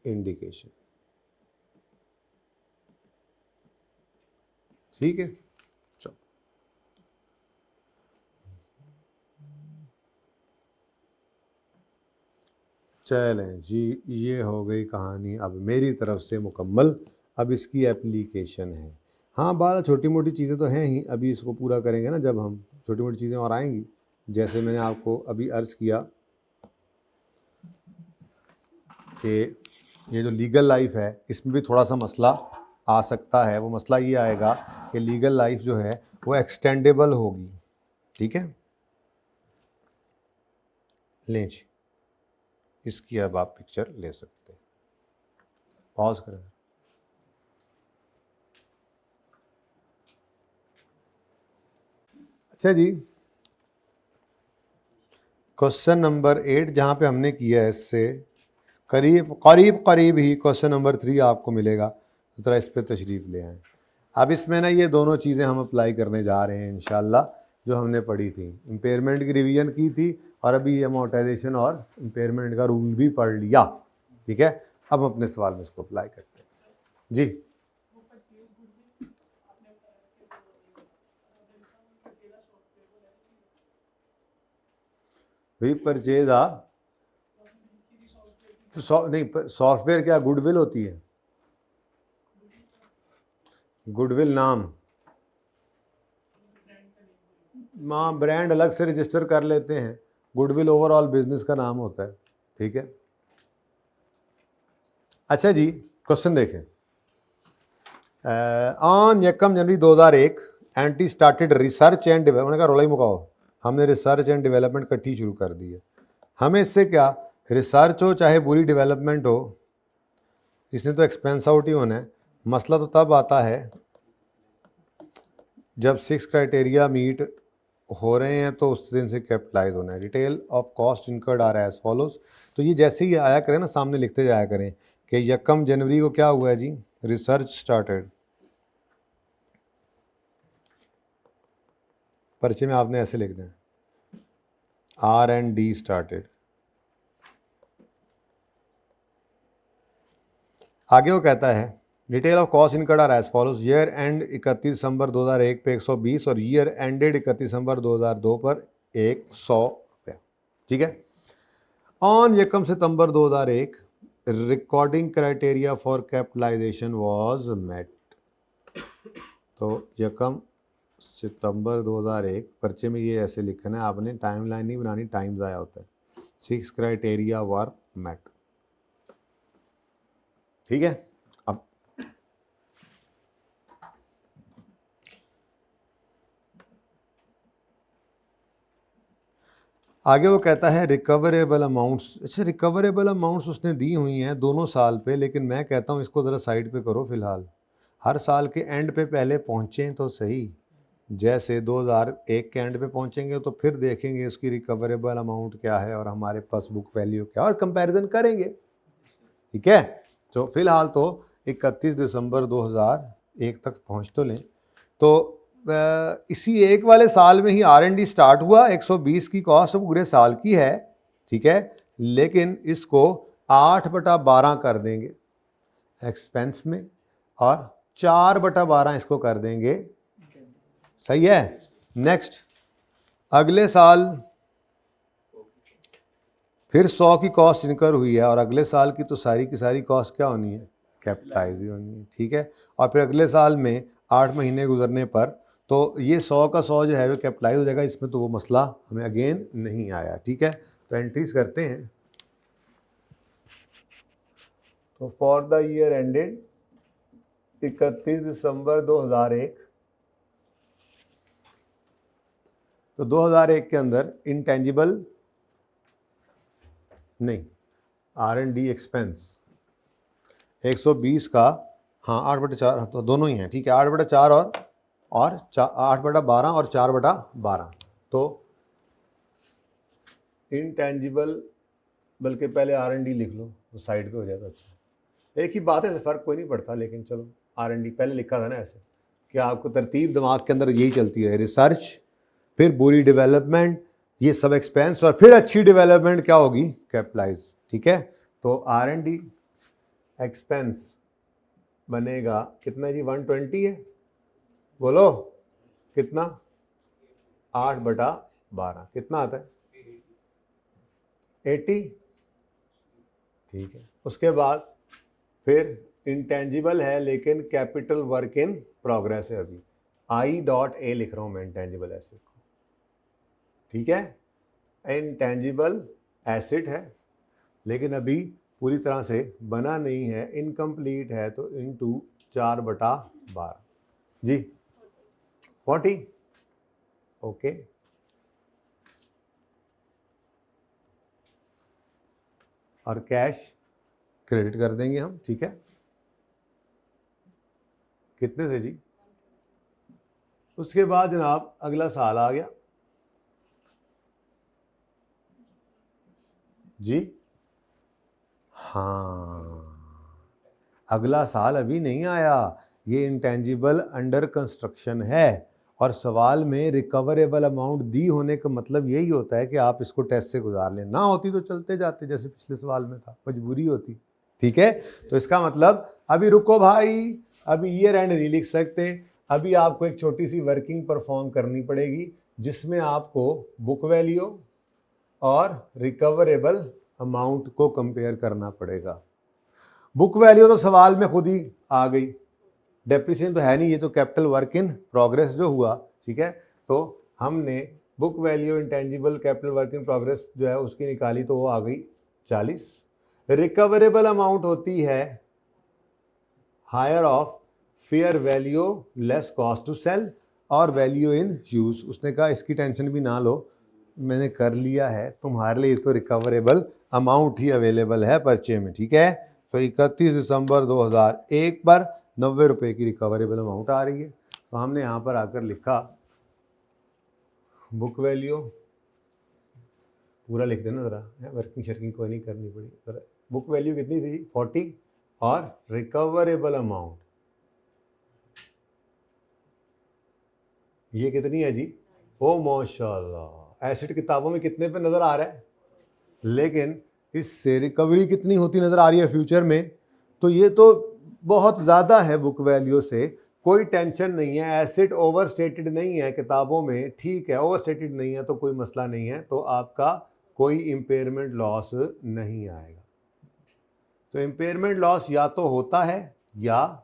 indication. ठीक है, चलो चलें जी, ये हो गई कहानी अब मेरी तरफ से मुकम्मल। अब इसकी एप्लीकेशन है। हाँ, बाल छोटी मोटी चीज़ें तो हैं ही, अभी इसको पूरा करेंगे ना जब हम, छोटी मोटी चीज़ें और आएंगी। जैसे मैंने आपको अभी अर्ज़ किया कि ये जो लीगल लाइफ है इसमें भी थोड़ा सा मसला आ सकता है। वो मसला ये आएगा कि लीगल लाइफ जो है वो एक्सटेंडेबल होगी। ठीक है, लें जी, इसकी अब आप पिक्चर ले सकते हैं। पॉज करें। अच्छा जी, क्वेश्चन नंबर 8 जहाँ पे हमने किया है इससे करीब ही क्वेश्चन नंबर 3 आपको मिलेगा। ज़रा इस पर तशरीफ़ ले आएँ। अब इसमें ना ये दोनों चीज़ें हम अप्लाई करने जा रहे हैं इंशाल्लाह, जो हमने पढ़ी थी। इम्पेयरमेंट की रिवीजन की थी और अभी अमोर्टाइजेशन और इम्पेयरमेंट का रूल भी पढ़ लिया। ठीक है, अब हम अपने सवाल में इसको अप्लाई करते हैं जी। भाई परचेज नहीं, सॉफ्टवेयर क्या गुडविल होती है? गुडविल नाम, माँ ब्रांड अलग से रजिस्टर कर लेते हैं, गुडविल ओवरऑल बिजनेस का नाम होता है। ठीक है, अच्छा जी, क्वेश्चन देखें। On 1 January 2001 anti started research and development. उन्होंने कहा रोला ही मुकाओ, हमने रिसर्च एंड डेवलपमेंट इकट्ठी शुरू कर दी है। हमें इससे क्या, रिसर्च हो चाहे पूरी डेवलपमेंट हो, इसने तो एक्सपेंस आउट ही होना है। मसला तो तब आता है जब 6 क्राइटेरिया मीट हो रहे हैं तो उस दिन से कैपिटलाइज होना है। Detail of cost incurred are as follows. तो ये जैसे ही आया करें ना, सामने लिखते जाया करें कि 1 जनवरी को क्या हुआ है जी, रिसर्च स्टार्टेड। पर्चे में आपने ऐसे लिखना है, R&D स्टार्टेड। आगे वो कहता है detail of cost incurred are as follows. Year end 31 December 2001 पे 120 और ईयर एंडेड 31 दिसंबर 2002 पर 100 रुपया। ठीक है, on 1 September 2001 recording criteria for capitalization was met. तो 1 सितंबर 2001 पर्चे में ये ऐसे लिखना है आपने, टाइमलाइन नहीं बनानी, टाइम ज़ाया होता है। 6 क्राइटेरिया वर मेट। ठीक है, अब आगे वो कहता है रिकवरेबल अमाउंट्स। अच्छा, रिकवरेबल अमाउंट्स उसने दी हुई हैं दोनों साल पे, लेकिन मैं कहता हूँ इसको ज़रा साइड पे करो फ़िलहाल। हर साल के एंड पे पहले पहुँचें तो सही। जैसे 2001 के एंड पे पहुँचेंगे तो फिर देखेंगे उसकी रिकवरेबल अमाउंट क्या है और हमारे पास बुक वैल्यू क्या है और कंपैरिजन करेंगे। ठीक है, तो फिलहाल तो 31 दिसंबर 2001 तक पहुँच तो लें। तो इसी एक वाले साल में ही R&D स्टार्ट हुआ। 120 की कॉस्ट पूरे साल की है। ठीक है, लेकिन इसको 8/12 कर देंगे एक्सपेंस में और 4/12 इसको कर देंगे। सही है, नेक्स्ट अगले साल फिर 100 की कॉस्ट इनकर हुई है और अगले साल की तो सारी की सारी कॉस्ट क्या होनी है, कैपिटलाइज ही होनी है, ठीक है। और फिर अगले साल में 8 महीने गुजरने पर तो ये 100 का 100 जो है वो कैपिटलाइज हो जाएगा, इसमें तो वो मसला हमें अगेन नहीं आया, ठीक है। तो एंट्रीज करते हैं। तो for the year ended 31 December 2001, तो 2001 के अंदर इंटेंजिबल नहीं, R&D एक्सपेंस 120 का, हाँ 8/4, तो दोनों ही हैं, ठीक है, 8/4 और 8/12 और 4/12। तो इंटेंजिबल, बल्कि पहले R&D लिख लो तो साइड पे हो जाता, अच्छा एक ही बात है, फ़र्क कोई नहीं पड़ता, लेकिन चलो R&D पहले लिखा था ना ऐसे कि आपको तरतीब दिमाग के अंदर यही चलती है, रिसर्च, फिर बुरी डेवलपमेंट, ये सब एक्सपेंस, और फिर अच्छी डेवलपमेंट क्या होगी, कैपिटलाइज, ठीक है। तो R&D एक्सपेंस बनेगा कितना जी, 120 है, बोलो कितना, 8/12, कितना आता है, 80, ठीक है। उसके बाद फिर इंटेंजिबल है लेकिन कैपिटल वर्क इन प्रोग्रेस है, अभी I.A लिख रहा हूं मैं इंटेंजिबल एसेट को, ठीक है। इंटेंजिबल एसेट है लेकिन अभी पूरी तरह से बना नहीं है, इनकम्प्लीट है, तो इनटू 4/12 जी, 40, ओके। और कैश क्रेडिट कर देंगे हम, ठीक है। कितने थे जी, उसके बाद जनाब अगला साल आ गया जी, हाँ अगला साल अभी नहीं आया, ये इंटेंजिबल अंडर कंस्ट्रक्शन है, और सवाल में रिकवरेबल अमाउंट दी होने का मतलब यही होता है कि आप इसको टेस्ट से गुजार लें, ना होती तो चलते जाते जैसे पिछले सवाल में था, मजबूरी होती, ठीक है। तो इसका मतलब अभी रुको भाई, अभी ईयर एंड नहीं लिख सकते, अभी आपको एक छोटी सी वर्किंग परफॉर्म करनी पड़ेगी जिसमें आपको बुक वैल्यू और रिकवरेबल अमाउंट को कंपेयर करना पड़ेगा। बुक वैल्यू तो सवाल में खुद ही आ गई, डेप्रिसिएशन तो है नहीं, ये तो कैपिटल वर्क इन प्रोग्रेस जो हुआ, ठीक है। तो हमने book value intangible capital work in progress जो है उसकी निकाली, तो वो आ गई 40। रिकवरेबल अमाउंट होती है higher of fair value less cost to sell और वैल्यू इन यूज। उसने कहा इसकी टेंशन भी ना लो, मैंने कर लिया है तुम्हारे लिए, तो रिकवरेबल अमाउंट ही अवेलेबल है पर्चे में, ठीक है। तो 31 दिसंबर 2001 पर 90 रुपये की रिकवरेबल अमाउंट आ रही है। तो हमने यहाँ पर आकर लिखा बुक वैल्यू, पूरा लिख देना ज़रा, वर्किंग शर्किंग कोई नहीं करनी पड़ी ज़रा। बुक वैल्यू कितनी थी, 40, और रिकवरेबल अमाउंट ये कितनी है जी, ओ माशाल्लाह, एसेट किताबों में कितने पे नज़र आ रहा है, लेकिन इससे रिकवरी कितनी होती नज़र आ रही है फ्यूचर में, तो ये तो बहुत ज़्यादा है बुक वैल्यू से, कोई टेंशन नहीं है, एसेट ओवर स्टेटेड नहीं है किताबों में, ठीक है, ओवर स्टेटेड नहीं है तो कोई मसला नहीं है, तो आपका कोई इम्पेयरमेंट लॉस नहीं आएगा। तो इम्पेयरमेंट लॉस या तो होता है या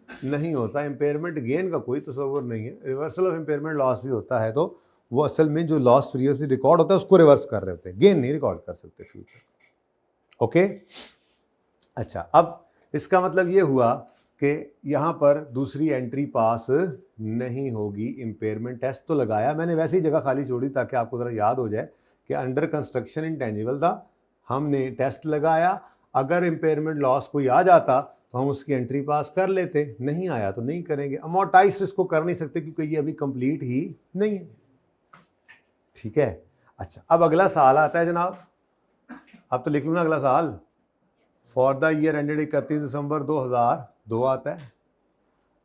नहीं होता, इम्पेयरमेंट गेन का कोई तस्वर नहीं है, रिवर्सल ऑफ इम्पेयरमेंट लॉस भी होता है, तो वो असल में जो लॉस प्रीवियसली रिकॉर्ड होता है उसको रिवर्स कर रहे होते हैं, गेन नहीं रिकॉर्ड कर सकते फ्यूचर, ओके। अच्छा, अब इसका मतलब ये हुआ कि यहाँ पर दूसरी एंट्री पास नहीं होगी, इम्पेयरमेंट टेस्ट तो लगाया मैंने, वैसे ही जगह खाली छोड़ी ताकि आपको ज़रा याद हो जाए कि अंडर कंस्ट्रक्शन इंटेंजिबल था, हमने टेस्ट लगाया, अगर इम्पेयरमेंट लॉस कोई आ जाता तो हम उसकी एंट्री पास कर लेते, नहीं आया तो नहीं करेंगे। अमोर्टाइज इसको कर नहीं सकते क्योंकि ये अभी कंप्लीट ही नहीं है, ठीक है। अच्छा, अब अगला साल आता है जनाब, अब तो लिख लूँ ना अगला साल, फॉर द ईयर एंडेड 31 दिसंबर 2002 आता है,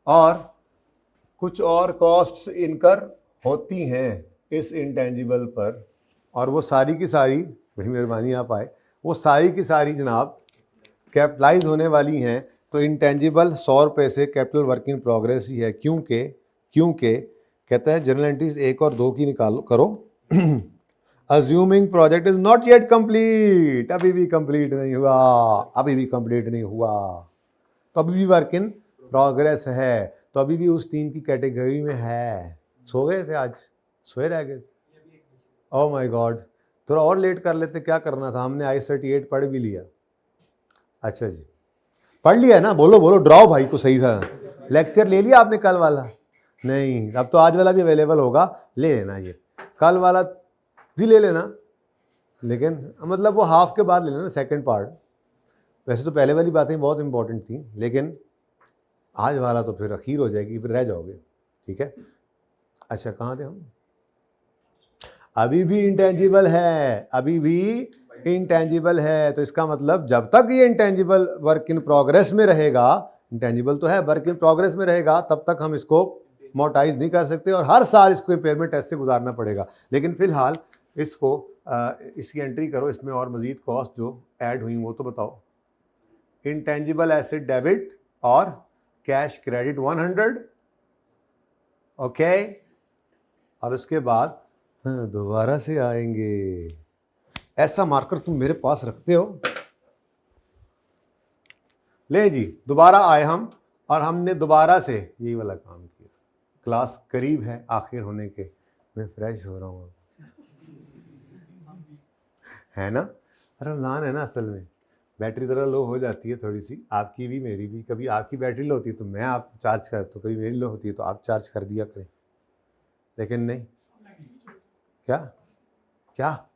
और कुछ और कॉस्ट्स इनकर होती हैं इस इंटेंजिबल पर, और वो सारी की सारी, बड़ी मेहरबानी आप आए, वो सारी की सारी जनाब कैपिटलाइज होने वाली हैं। तो इंटेंजिबल 100 रुपये से कैपिटल वर्क इन प्रोग्रेस ही है, क्योंकि कहता है जनरल एंट्रीज 1 और 2 की निकालो करो assuming project is not yet complete, अभी भी कंप्लीट नहीं हुआ, अभी भी कंप्लीट नहीं हुआ, तो अभी भी वर्क इन प्रोग्रेस है, तो अभी भी उस 3 की कैटेगरी में है। सो गए थे आज, सोए रह गए थे? ओह माय गॉड, थोड़ा और लेट कर लेते, क्या करना था, हमने I38 पढ़ भी लिया। अच्छा जी, पढ़ लिया ना, बोलो बोलो, ड्राओ भाई को सही था। लेक्चर ले लिया आपने कल वाला? नहीं, अब तो आज वाला भी अवेलेबल होगा, ले लेना, ये कल वाला भी ले लेना, लेकिन मतलब वो हाफ के बाद ले लेना, सेकंड पार्ट। वैसे तो पहले वाली बातें बहुत इंपॉर्टेंट थी, लेकिन आज वाला तो फिर अखीर हो जाएगी, फिर रह जाओगे, ठीक है। अच्छा, कहाँ थे हम? अभी भी इंटेंजिबल है, अभी भी इंटेंजिबल है, तो इसका मतलब जब तक ये इंटेंजिबल वर्क इन प्रोग्रेस में रहेगा, इंटेंजिबल तो है, वर्क इन प्रोग्रेस में रहेगा, तब तक हम इसको मोटाइज नहीं कर सकते, और हर साल इसको इम्पेयरमेंट टेस्ट से गुजारना पड़ेगा। लेकिन फिलहाल इसको इसकी एंट्री करो, इसमें और मजीद कॉस्ट जो ऐड हुई वो तो बताओ। इंटेंजिबल एसेट डेबिट और कैश क्रेडिट 100, ओके, और उसके बाद दोबारा से आएंगे। ऐसा मार्कर तुम मेरे पास रखते हो? ले जी, दोबारा आए हम, और हमने दोबारा से यही वाला काम किया। क्लास करीब है आखिर होने के, मैं फ्रेश हो रहा हूँ, है ना? रमज़ान है ना, असल में बैटरी ज़रा लो हो जाती है थोड़ी सी, आपकी भी मेरी भी। कभी आपकी बैटरी लो होती है तो मैं आप चार्ज कर, तो कभी मेरी लो होती है तो आप चार्ज कर दिया करें, लेकिन नहीं। क्या क्या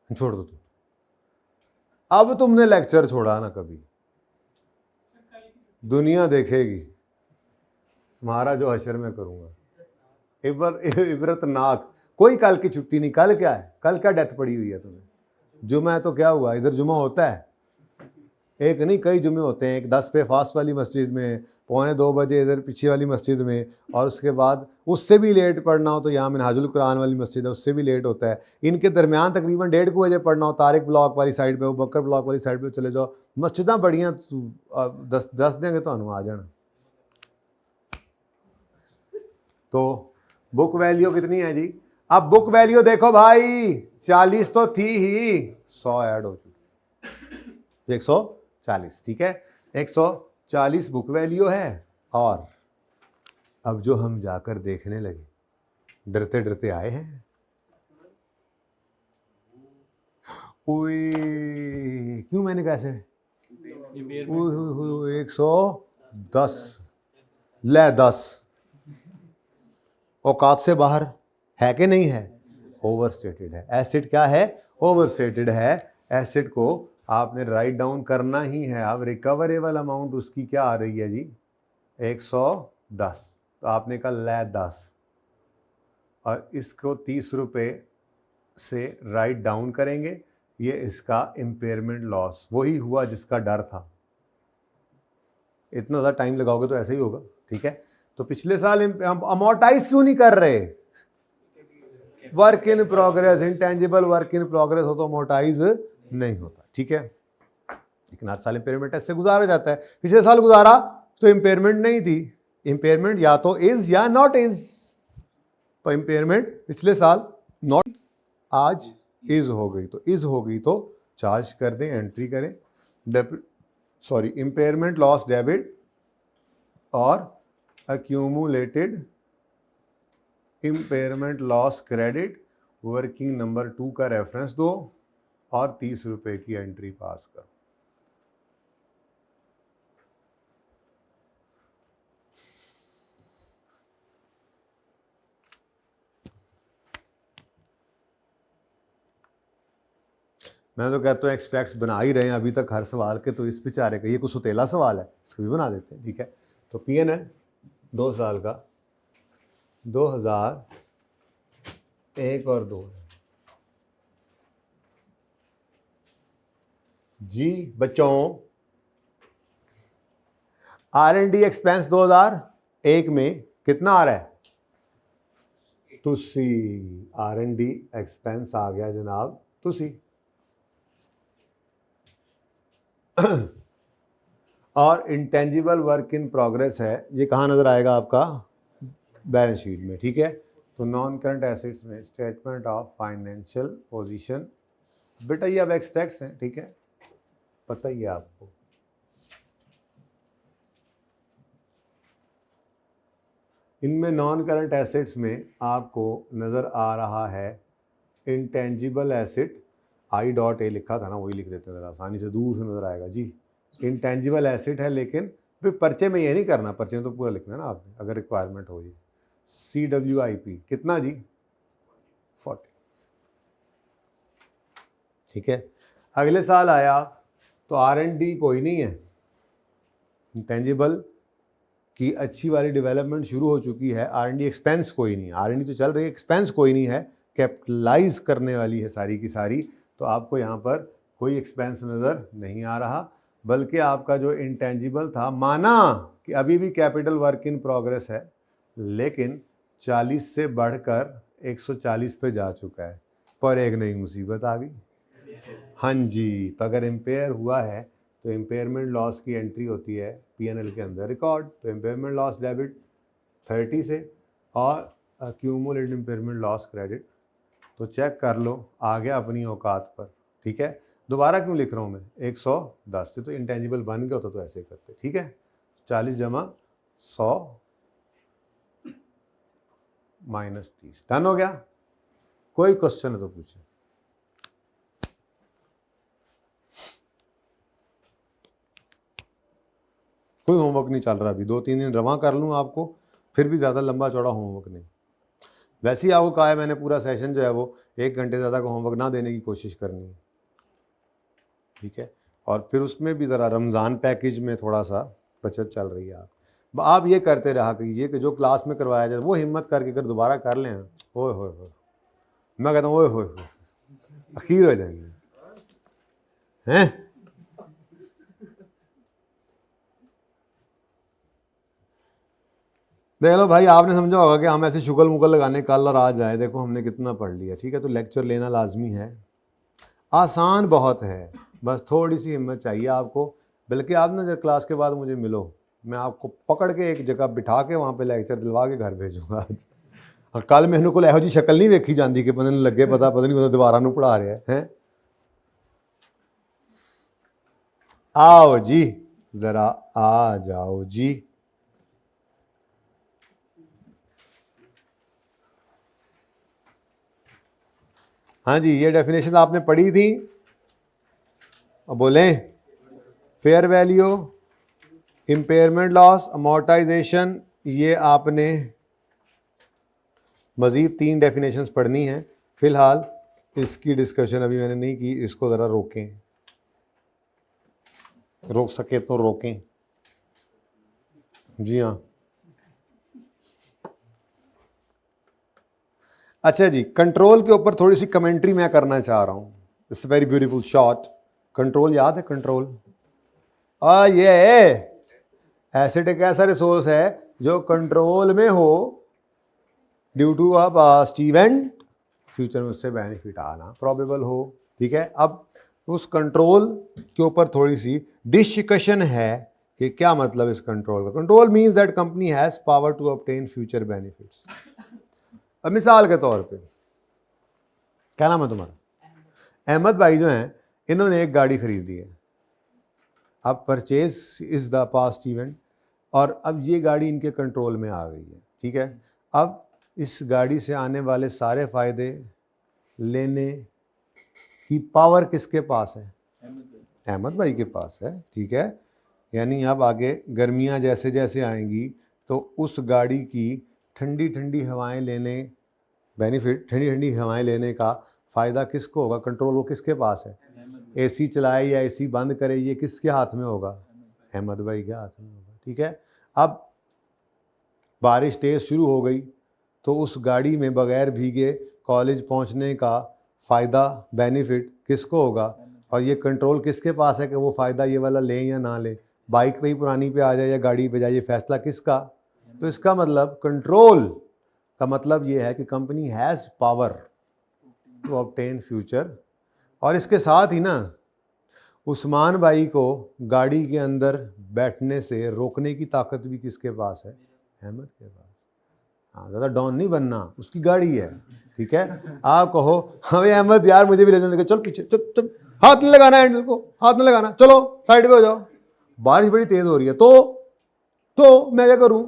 छोड़ दो तुम, अब तुमने लेक्चर छोड़ा ना, कभी दुनिया देखेगी तुम्हारा जो हशर मैं करूँगा, इबरतनाक। कोई कल की छुट्टी नहीं, कल क्या है, कल क्या डेथ पड़ी हुई है तुम्हें? जुमा है तो क्या हुआ, इधर जुमा होता है, एक नहीं कई जुमे होते हैं, एक 10 पे फास्ट वाली मस्जिद में, 1:45 बजे इधर पीछे वाली मस्जिद में, और उसके बाद उससे भी लेट पढ़ना हो तो यहाँ मिनहाजुल कुरान वाली मस्जिद है, उससे भी लेट होता है। इनके दरमियान तकरीबन 1:30 बजे पढ़ना हो, तारिक ब्लॉक वाली साइड पे, बकर ब्लॉक वाली साइड पे चले जाओ, मस्जिदां बढ़िया, दस देंगे तो आ जाना। तो बुक वैल्यू कितनी है जी? अब बुक वैल्यू देखो भाई, 40 तो थी ही, 100 ऐड हो चुकी, 140, ठीक है, 140 बुक वैल्यू है। और अब जो हम जाकर देखने लगे, डरते डरते आए हैं, ओए क्यों, मैंने कैसे 110 ले 10 औकात से बाहर है कि नहीं है? ओवर स्टेटेड है। एसिड क्या है? ओवर स्टेटेड है। एसिड को आपने राइट डाउन करना ही है। अब रिकवरेबल अमाउंट उसकी क्या आ रही है जी? 110, तो आपने कहा ले 10, और इसको 30 रुपये से राइट डाउन करेंगे, ये इसका इम्पेयरमेंट लॉस, वही हुआ जिसका डर था। इतना ज़्यादा टाइम लगाओगे तो ऐसे ही होगा, ठीक है। तो पिछले साल हम अमोर्टाइज क्यों नहीं कर रहे? Work in progress, intangible work in progress हो तो अमोर्टाइज नहीं होता, ठीक है। लेकिन हर साल इम्पेयरमेंट ऐसे गुजारा जाता है। पिछले साल गुजारा तो इम्पेयरमेंट नहीं थी, इम्पेयरमेंट या तो इज या नॉट इज, तो इम्पेयरमेंट पिछले साल नॉट, आज इज हो गई, तो इज हो गई तो चार्ज कर दें, एंट्री करें, सॉरी इम्पेयरमेंट लॉस डेबिट और accumulated impairment loss credit, working number 2 का रेफरेंस दो और 30 रुपए की एंट्री पास करो। मैं तो कहता हूँ एक्सट्रैक्ट्स बना ही रहे हैं अभी तक हर सवाल के, तो इस बेचारे का ये कुछ सुतेला सवाल है, इसको भी बना देते हैं, ठीक है। तो पीएन है 2 साल का, 2001 और 2 जी बच्चों। R&D एक्सपेंस 2001 में कितना आ रहा है? तुसी R&D एक्सपेंस आ गया जनाब तुसी। और इंटेंजिबल वर्क इन प्रोग्रेस है, ये कहाँ नजर आएगा आपका? बैलेंस शीट में, ठीक है। तो नॉन करंट एसेट्स में स्टेटमेंट ऑफ फाइनेंशियल पोजीशन, बेटा ये अब एक्सट्रैक्ट्स हैं, ठीक है, पता ही है आपको। इनमें नॉन करंट एसेट्स में आपको नज़र आ रहा है intangible asset, I dot A लिखा था ना, वही लिख देते हैं ज़रा आसानी से, दूर से नज़र आएगा जी। इंटेंजिबल एसेट है, लेकिन फिर पर्चे में ये नहीं करना, पर्चे में तो पूरा लिखना है ना आपने अगर रिक्वायरमेंट हो। ये CWIP कितना जी, 40, ठीक है। अगले साल आया तो R&D कोई नहीं है, इंटेंजिबल की अच्छी वाली डेवलपमेंट शुरू हो चुकी है, R&D एक्सपेंस कोई नहीं है, R&D तो चल रही है, एक्सपेंस कोई नहीं है, कैपिटलाइज करने वाली है सारी की सारी, तो आपको यहाँ पर कोई एक्सपेंस नज़र नहीं आ रहा, बल्कि आपका जो इंटेंजिबल था, माना कि अभी भी कैपिटल वर्क इन प्रोग्रेस है, लेकिन 40 से बढ़कर 140 पे जा चुका है, पर एक नई मुसीबत आ गई। हाँ जी, तो अगर इम्पेयर हुआ है तो इम्पेयरमेंट लॉस की एंट्री होती है P&L के अंदर रिकॉर्ड, तो इम्पेयरमेंट लॉस डेबिट 30 से और क्यूमुलेटेड इम्पेयरमेंट लॉस क्रेडिट, तो चेक कर लो आ गया अपनी औकात पर, ठीक है। दोबारा क्यों लिख रहा हूँ मैं, 110 से तो इंटेंजिबल बन गया होता तो ऐसे करते, ठीक है। 40 जमा 100 माइनस 30, डन हो गया। कोई क्वेश्चन है तो पूछे। कोई होमवर्क नहीं चल रहा अभी, 2-3 दिन रवा कर लूँ आपको, फिर भी ज़्यादा लंबा चौड़ा होमवर्क नहीं। वैसे ही आपको कहा है मैंने, पूरा सेशन जो है वो 1 घंटे ज़्यादा का होमवर्क ना देने की कोशिश करनी है, ठीक है। और फिर उसमें भी ज़रा रमज़ान पैकेज में थोड़ा सा बचत चल रही है। आप ये करते रहा कीजिए कि जो क्लास में करवाया जाए वो हिम्मत करके अगर दोबारा कर लें, ओए होए होए, मैं कहता हूँ ओए होए होए, अखीर हो जाएंगे हैं। देख लो भाई, आपने समझा होगा कि हम ऐसे शुगल मुगल लगाने कल और आज आए, देखो हमने कितना पढ़ लिया, ठीक है। तो लेक्चर लेना लाजमी है, आसान बहुत है, बस थोड़ी सी हिम्मत चाहिए आपको। बल्कि आप ना जब क्लास के बाद मुझे मिलो, मैं आपको पकड़ के एक जगह बिठा के वहाँ पे लेक्चर दिलवा के घर भेजूंगा आज। और कल मैंने को एहो जी शक्ल नहीं वेखी जाती कि पता नहीं लगे, पता नहीं दोबारा नू पढ़ा रहा है। आओ जी, जरा आ जाओ जी। हाँ जी, ये डेफिनेशन आपने पढ़ी थी, अब बोलें। Fair value, impairment loss, amortisation, ये आपने मज़ीद 3 डेफिनेशंस पढ़नी हैं। फ़िलहाल इसकी डिस्कशन अभी मैंने नहीं की, इसको ज़रा रोकें, रोक सके तो रोकें। जी हाँ, अच्छा जी, कंट्रोल के ऊपर थोड़ी सी कमेंट्री मैं करना चाह रहा हूँ। It's very beautiful shot. Control याद है? कंट्रोल ये एसेट एक ऐसा रिसोर्स है जो कंट्रोल में हो due to a past event, future में उससे बेनिफिट आना प्रोबेबल हो, ठीक है। अब उस कंट्रोल के ऊपर थोड़ी सी डिस्कशन है कि क्या मतलब इस कंट्रोल का। Control means that company has power to obtain future benefits. अब मिसाल के तौर पे, क्या नाम है तुम्हारा? अहमद भाई जो हैं, इन्होंने एक गाड़ी खरीदी है। अब purchase is the past event, और अब ये गाड़ी इनके कंट्रोल में आ गई है, ठीक है। अब इस गाड़ी से आने वाले सारे फायदे लेने की पावर किसके पास है? अहमद भाई के पास है, ठीक है। यानी अब आगे गर्मियां जैसे जैसे आएंगी तो उस गाड़ी की ठंडी ठंडी हवाएं लेने, बेनिफिट, ठंडी ठंडी हवाएं लेने का फ़ायदा किसको होगा? कंट्रोल वो किसके पास है? एसी चलाए या एसी बंद करे, ये किसके हाथ में होगा? अहमद भाई के हाथ में होगा, ठीक है। अब बारिश तेज़ शुरू हो गई तो उस गाड़ी में बगैर भीगे कॉलेज पहुंचने का फ़ायदा, बेनिफिट किसको होगा? और ये कंट्रोल किसके पास है कि वो फ़ायदा ये वाला लें या ना लें? बाइक पे ही पुरानी पे आ जाए या गाड़ी पे जाए, ये फैसला किसका? तो इसका मतलब कंट्रोल का मतलब ये है कि company has power to obtain future. और इसके साथ ही ना, उस्मान भाई को गाड़ी के अंदर बैठने से रोकने की ताकत भी किसके पास है? अहमद के पास। हाँ, ज़्यादा डॉन नहीं बनना, उसकी गाड़ी है, ठीक है। आप कहो हमें अहमद यार मुझे भी ले जाने, चल पीछे, चुप चुप, हाथ नहीं लगाना हैंडल को, हाथ नहीं लगाना, चलो साइड पे हो जाओ, बारिश बड़ी तेज हो रही है, तो मैं क्या करूं?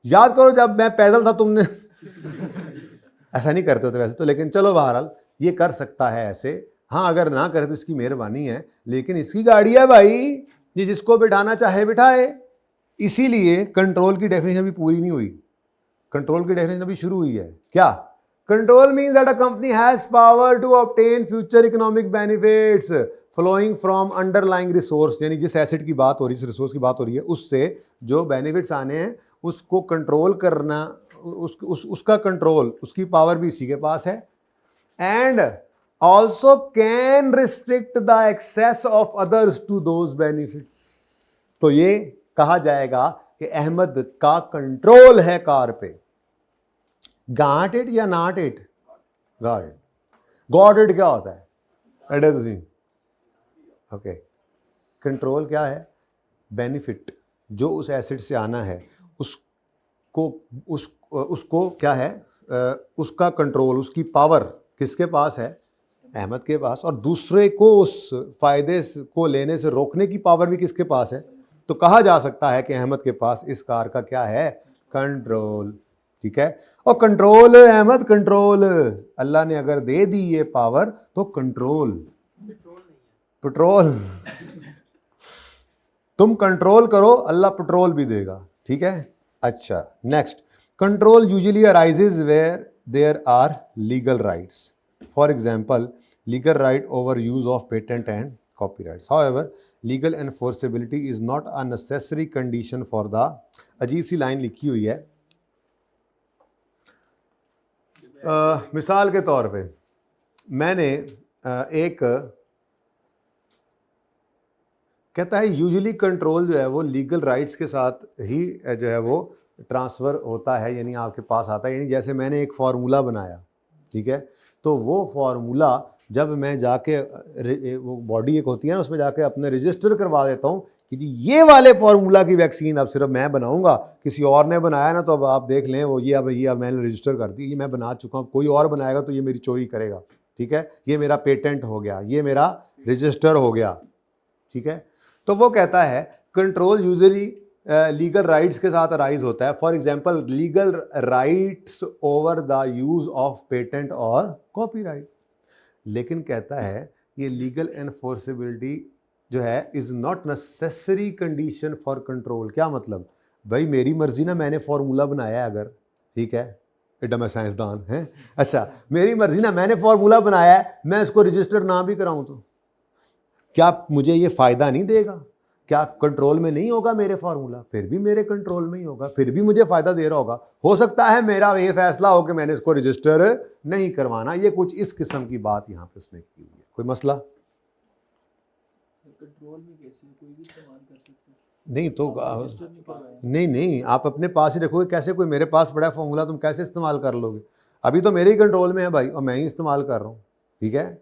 याद करो जब मैं पैदल था तुमने ऐसा नहीं करते होते वैसे तो, लेकिन चलो बहरहाल ये कर सकता है ऐसे। हाँ, अगर ना करे तो इसकी मेहरबानी है, लेकिन इसकी गाड़ी है भाई, ये जिसको बिठाना चाहे बिठाए। इसीलिए कंट्रोल की डेफिनेशन भी पूरी नहीं हुई, कंट्रोल की डेफिनेशन अभी शुरू हुई है। क्या? Control means that a company has power to obtain future economic benefits flowing from underlying resource, यानी जिस एसेट की बात हो रही है, जिस रिसोर्स की बात हो रही है, उससे जो बेनिफिट्स आने हैं उसको कंट्रोल करना, उसका कंट्रोल, उसकी पावर भी इसी के पास है। And also can restrict the access of others to those benefits. तो ये कहा जाएगा कि अहमद का कंट्रोल है कार पे। गॉट इट या not it? Got it. Got it क्या होता है? अरे तुसी ओके, कंट्रोल क्या है? बेनिफिट जो उस एसेट से आना है उसको क्या है? उसका कंट्रोल, उसकी पावर किसके पास है? अहमद के पास। और दूसरे को उस फायदे को लेने से रोकने की पावर भी किसके पास है? तो कहा जा सकता है कि अहमद के पास इस कार का क्या है? कंट्रोल, ठीक है। और कंट्रोल अहमद, कंट्रोल अल्लाह ने अगर दे दी ये पावर तो कंट्रोल, पेट्रोल तुम कंट्रोल करो, अल्लाह पेट्रोल भी देगा, ठीक है। अच्छा, next, control usually arises where there are legal rights, for example legal right over use of patent and copyrights. However legal enforceability is not a necessary condition for the, अजीब सी line लिखी हुई है। मिसाल के तौर पे मैंने एक कहता है यूजुअली कंट्रोल जो है वो लीगल राइट्स के साथ ही जो है वो ट्रांसफ़र होता है, यानी आपके पास आता है। यानी जैसे मैंने एक फार्मूला बनाया, ठीक है, तो वो फार्मूला जब मैं जाके वो बॉडी एक होती है ना, उसमें जाके अपने रजिस्टर करवा देता हूँ कि जी ये वाले फार्मूला की वैक्सीन अब सिर्फ मैं बनाऊंगा, किसी और ने बनाया ना तो अब आप देख लें वो ये अब मैंने रजिस्टर कर दी, ये मैं बना चुका हूँ, कोई और बनाएगा तो ये मेरी चोरी करेगा, ठीक है, ये मेरा पेटेंट हो गया, ये मेरा रजिस्टर हो गया, ठीक है। तो वो कहता है कंट्रोल यूजुअली लीगल राइट्स के साथ अराइज होता है। For example legal rights over the use of patent और कॉपीराइट। लेकिन कहता है ये लीगल एनफोर्सेबिलिटी जो है is not necessary condition for control. क्या मतलब? भाई मेरी मर्जी ना, मैंने फॉर्मूला बनाया है अगर, ठीक है, एडा मैं साइंसदान है, अच्छा मेरी मर्जी ना, मैंने फॉर्मूला बनाया है, मैं इसको रजिस्टर ना भी कराऊं तो क्या मुझे ये फ़ायदा नहीं देगा? क्या कंट्रोल में नहीं होगा मेरे फार्मूला? फिर भी मेरे कंट्रोल में ही होगा, फिर भी मुझे फ़ायदा दे रहा होगा। हो सकता है मेरा ये फैसला हो कि मैंने इसको रजिस्टर नहीं करवाना। ये कुछ इस किस्म की बात यहाँ पे उसने की हुई है। कोई मसला कंट्रोल में कैसे कोई भी इस्तेमाल कर सकता है? नहीं तो नहीं, आप अपने पास ही रखोगे। कैसे कोई मेरे पास बड़ा फार्मूला तुम कैसे इस्तेमाल कर लोगे? अभी तो मेरे ही कंट्रोल में है भाई, और मैं ही इस्तेमाल कर रहा हूँ, ठीक है।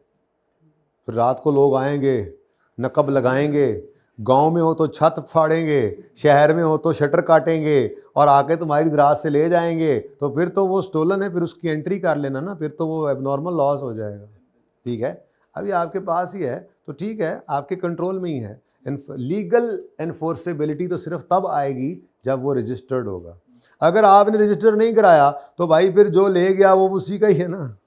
फिर रात को लोग आएंगे, नकब लगाएंगे, गांव में हो तो छत फाड़ेंगे, शहर में हो तो शटर काटेंगे और आके तुम्हारी दराज से ले जाएंगे, तो फिर तो वो स्टोलन है, फिर उसकी एंट्री कर लेना ना, फिर तो वो एबनॉर्मल लॉस हो जाएगा, ठीक है। अभी आपके पास ही है तो ठीक है, आपके कंट्रोल में ही है। लीगल एनफोर्सेबिलिटी तो सिर्फ तब आएगी जब वो रजिस्टर्ड होगा। अगर आपने रजिस्टर नहीं कराया तो भाई फिर जो ले गया वो उसी का ही है ना,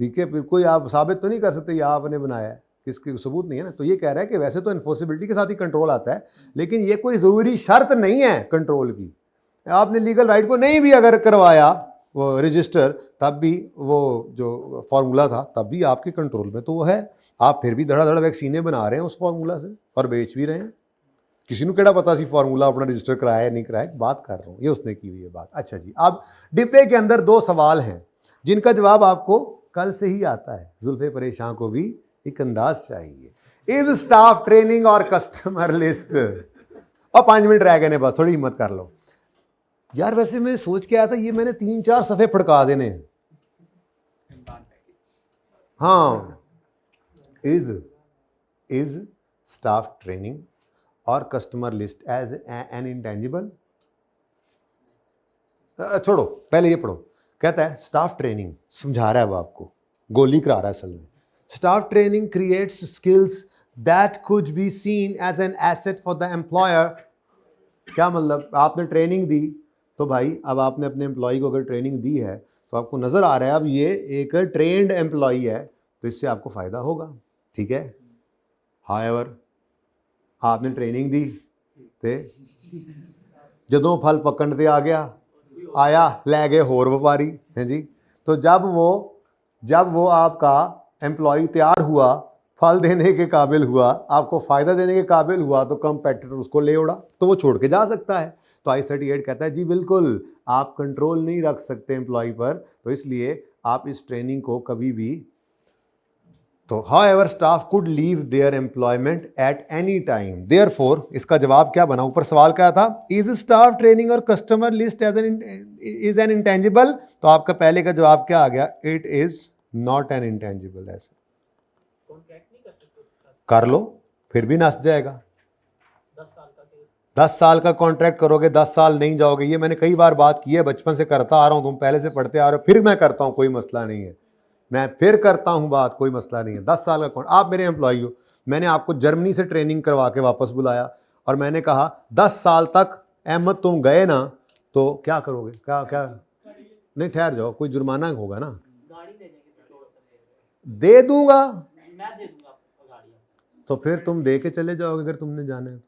ठीक है। फिर कोई आप साबित तो नहीं कर सकते ये आपने बनाया है, किसकी सबूत नहीं है ना। तो ये कह रहा है कि वैसे तो इन्फोर्सिबिलिटी के साथ ही कंट्रोल आता है, लेकिन ये कोई ज़रूरी शर्त नहीं है कंट्रोल की। आपने लीगल राइट को नहीं भी अगर करवाया वो रजिस्टर, तब भी वो जो फार्मूला था तब भी आपके कंट्रोल में तो वो है। आप फिर भी धड़ाधड़ वैक्सीनें बना रहे हैं उस फार्मूला से और बेच भी रहे हैं। किसी को केड़ा पता सी फार्मूला अपना रजिस्टर कराया या नहीं कराया, बात कर रहा हूँ, ये उसने की हुई है बात। अच्छा जी, अब डिब्बे के अंदर 2 सवाल हैं जिनका जवाब आपको कल से ही आता है। जुल्फे परेशान को भी एक अंदाज चाहिए। इज स्टाफ ट्रेनिंग और कस्टमर लिस्ट। और 5 मिनट रह गए ने बस, थोड़ी हिम्मत कर लो यार। वैसे मैं सोच के आया था ये मैंने 3-4 सफ़े फड़का देने हैं। हाँ, इज स्टाफ ट्रेनिंग और customer list as an intangible. छोड़ो, पहले ये पढ़ो। कहता है स्टाफ ट्रेनिंग, समझा रहा है वो आपको, गोली करा रहा है असल में। Staff training creates skills that could be seen as an asset for the employer. क्या मतलब, आपने ट्रेनिंग दी तो भाई अब आपने अपने एम्प्लॉय को अगर ट्रेनिंग दी है तो आपको नज़र आ रहा है अब ये एक ट्रेंड एम्प्लॉय है तो इससे आपको फ़ायदा होगा, ठीक है। हाउएवर आपने ट्रेनिंग दी ते जदों फल पकड़ ते आ गया आया लै गए होर व्यापारी हैं जी। तो जब वो आपका एम्प्लॉय तैयार हुआ, फल देने के काबिल हुआ, आपको फ़ायदा देने के काबिल हुआ, तो कंपेटिटर उसको ले उड़ा, तो वो छोड़ के जा सकता है। तो I38 कहता है जी बिल्कुल, आप कंट्रोल नहीं रख सकते एम्प्लॉय पर, तो इसलिए आप इस ट्रेनिंग को कभी भी, तो however staff could leave their employment at any time. Therefore इसका जवाब क्या बना, ऊपर सवाल क्या था, is staff training और customer list is an intangible, तो आपका पहले का जवाब क्या आ गया, it is not an intangible। ऐसा कॉन्ट्रैक्ट नहीं कर सकते उसके साथ? कर लो फिर भी नस जाएगा। 10 साल का केस। 10 साल का कॉन्ट्रैक्ट करोगे 10 साल नहीं जाओगे, ये मैंने कई बार बात की है, बचपन से करता आ रहा हूँ, तुम पहले से पढ़ते आ रहे हो, फिर मैं करता हूँ, कोई मसला नहीं है, मैं फिर करता हूँ बात, कोई मसला नहीं है। 10 साल का आप मेरे एम्प्लॉई हो, मैंने आपको जर्मनी से ट्रेनिंग करवा के वापस बुलाया और मैंने कहा 10 साल तक अहमद तुम गए ना तो क्या करोगे, क्या क्या नहीं, ठहर जाओ, कोई जुर्माना होगा ना, गाड़ी दे देंगे पेट्रोल से। दे दूंगा, मैं दे दूंगा आपको गाड़ी। तो फिर तुम दे के चले जाओगे अगर तुमने जाना है।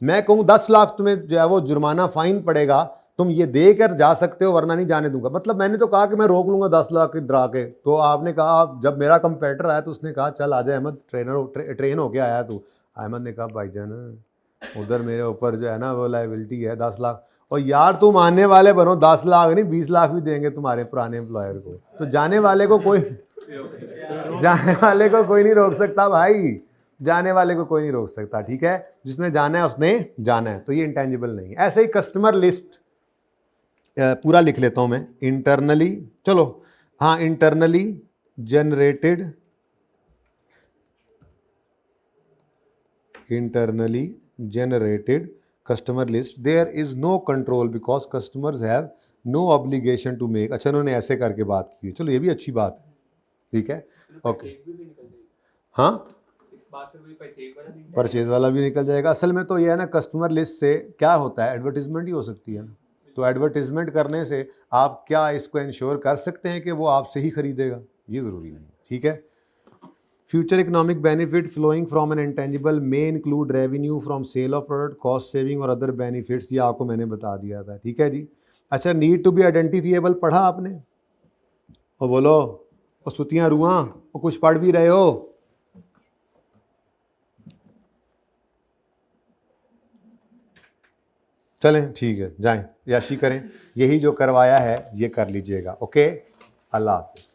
मैं कहूँ 10 लाख तुम्हें जो है वो जुर्माना फाइन पड़ेगा, तुम ये दे कर जा सकते हो वरना नहीं जाने दूंगा। मतलब मैंने तो कहा कि मैं रोक लूंगा 10 लाख डरा के, तो आपने कहा, जब मेरा कंपेटर आया तो उसने कहा चल आजा अहमद, ट्रेन होके आया तू। अहमद ने कहा भाईजान उधर मेरे ऊपर जो है ना वो लाइबिलिटी है 10 लाख, और यार तुम आने वाले बनो 10 लाख नहीं 20 लाख भी देंगे तुम्हारे पुराने एम्प्लॉयर को, तो जाने वाले को कोई नहीं रोक सकता भाई, जाने वाले को कोई नहीं रोक सकता, ठीक है। जिसने जाना है उसने जाना है, तो ये इंटेंजिबल नहीं है। ऐसे ही कस्टमर लिस्ट पूरा लिख लेता हूं मैं, इंटरनली, चलो हाँ, internally generated customer list, there is no control because customers have no obligation to make. अच्छा उन्होंने ऐसे करके बात की है, चलो ये भी अच्छी बात है, ठीक है, ओके। हाँ परचेज वाला भी निकल जाएगा। असल में तो ये है ना, कस्टमर लिस्ट से क्या होता है, एडवर्टीजमेंट ही हो सकती है ना, तो एडवर्टीजमेंट करने से आप क्या इसको इंश्योर कर सकते हैं कि वो आपसे ही खरीदेगा, ये ज़रूरी नहीं, ठीक है। Future economic benefit flowing from an intangible may include revenue from sale of product, cost saving और अदर बेनिफिट्स, ये आपको मैंने बता दिया था, ठीक है जी। अच्छा, नीड टू बी आइडेंटिफिएबल पढ़ा आपने, और बोलो और सुतियाँ रुआं और कुछ पढ़ भी रहे हो, चलें ठीक है, जाएं याशी करें, यही जो करवाया है ये कर लीजिएगा, ओके। अल्लाह हाफ़िज़।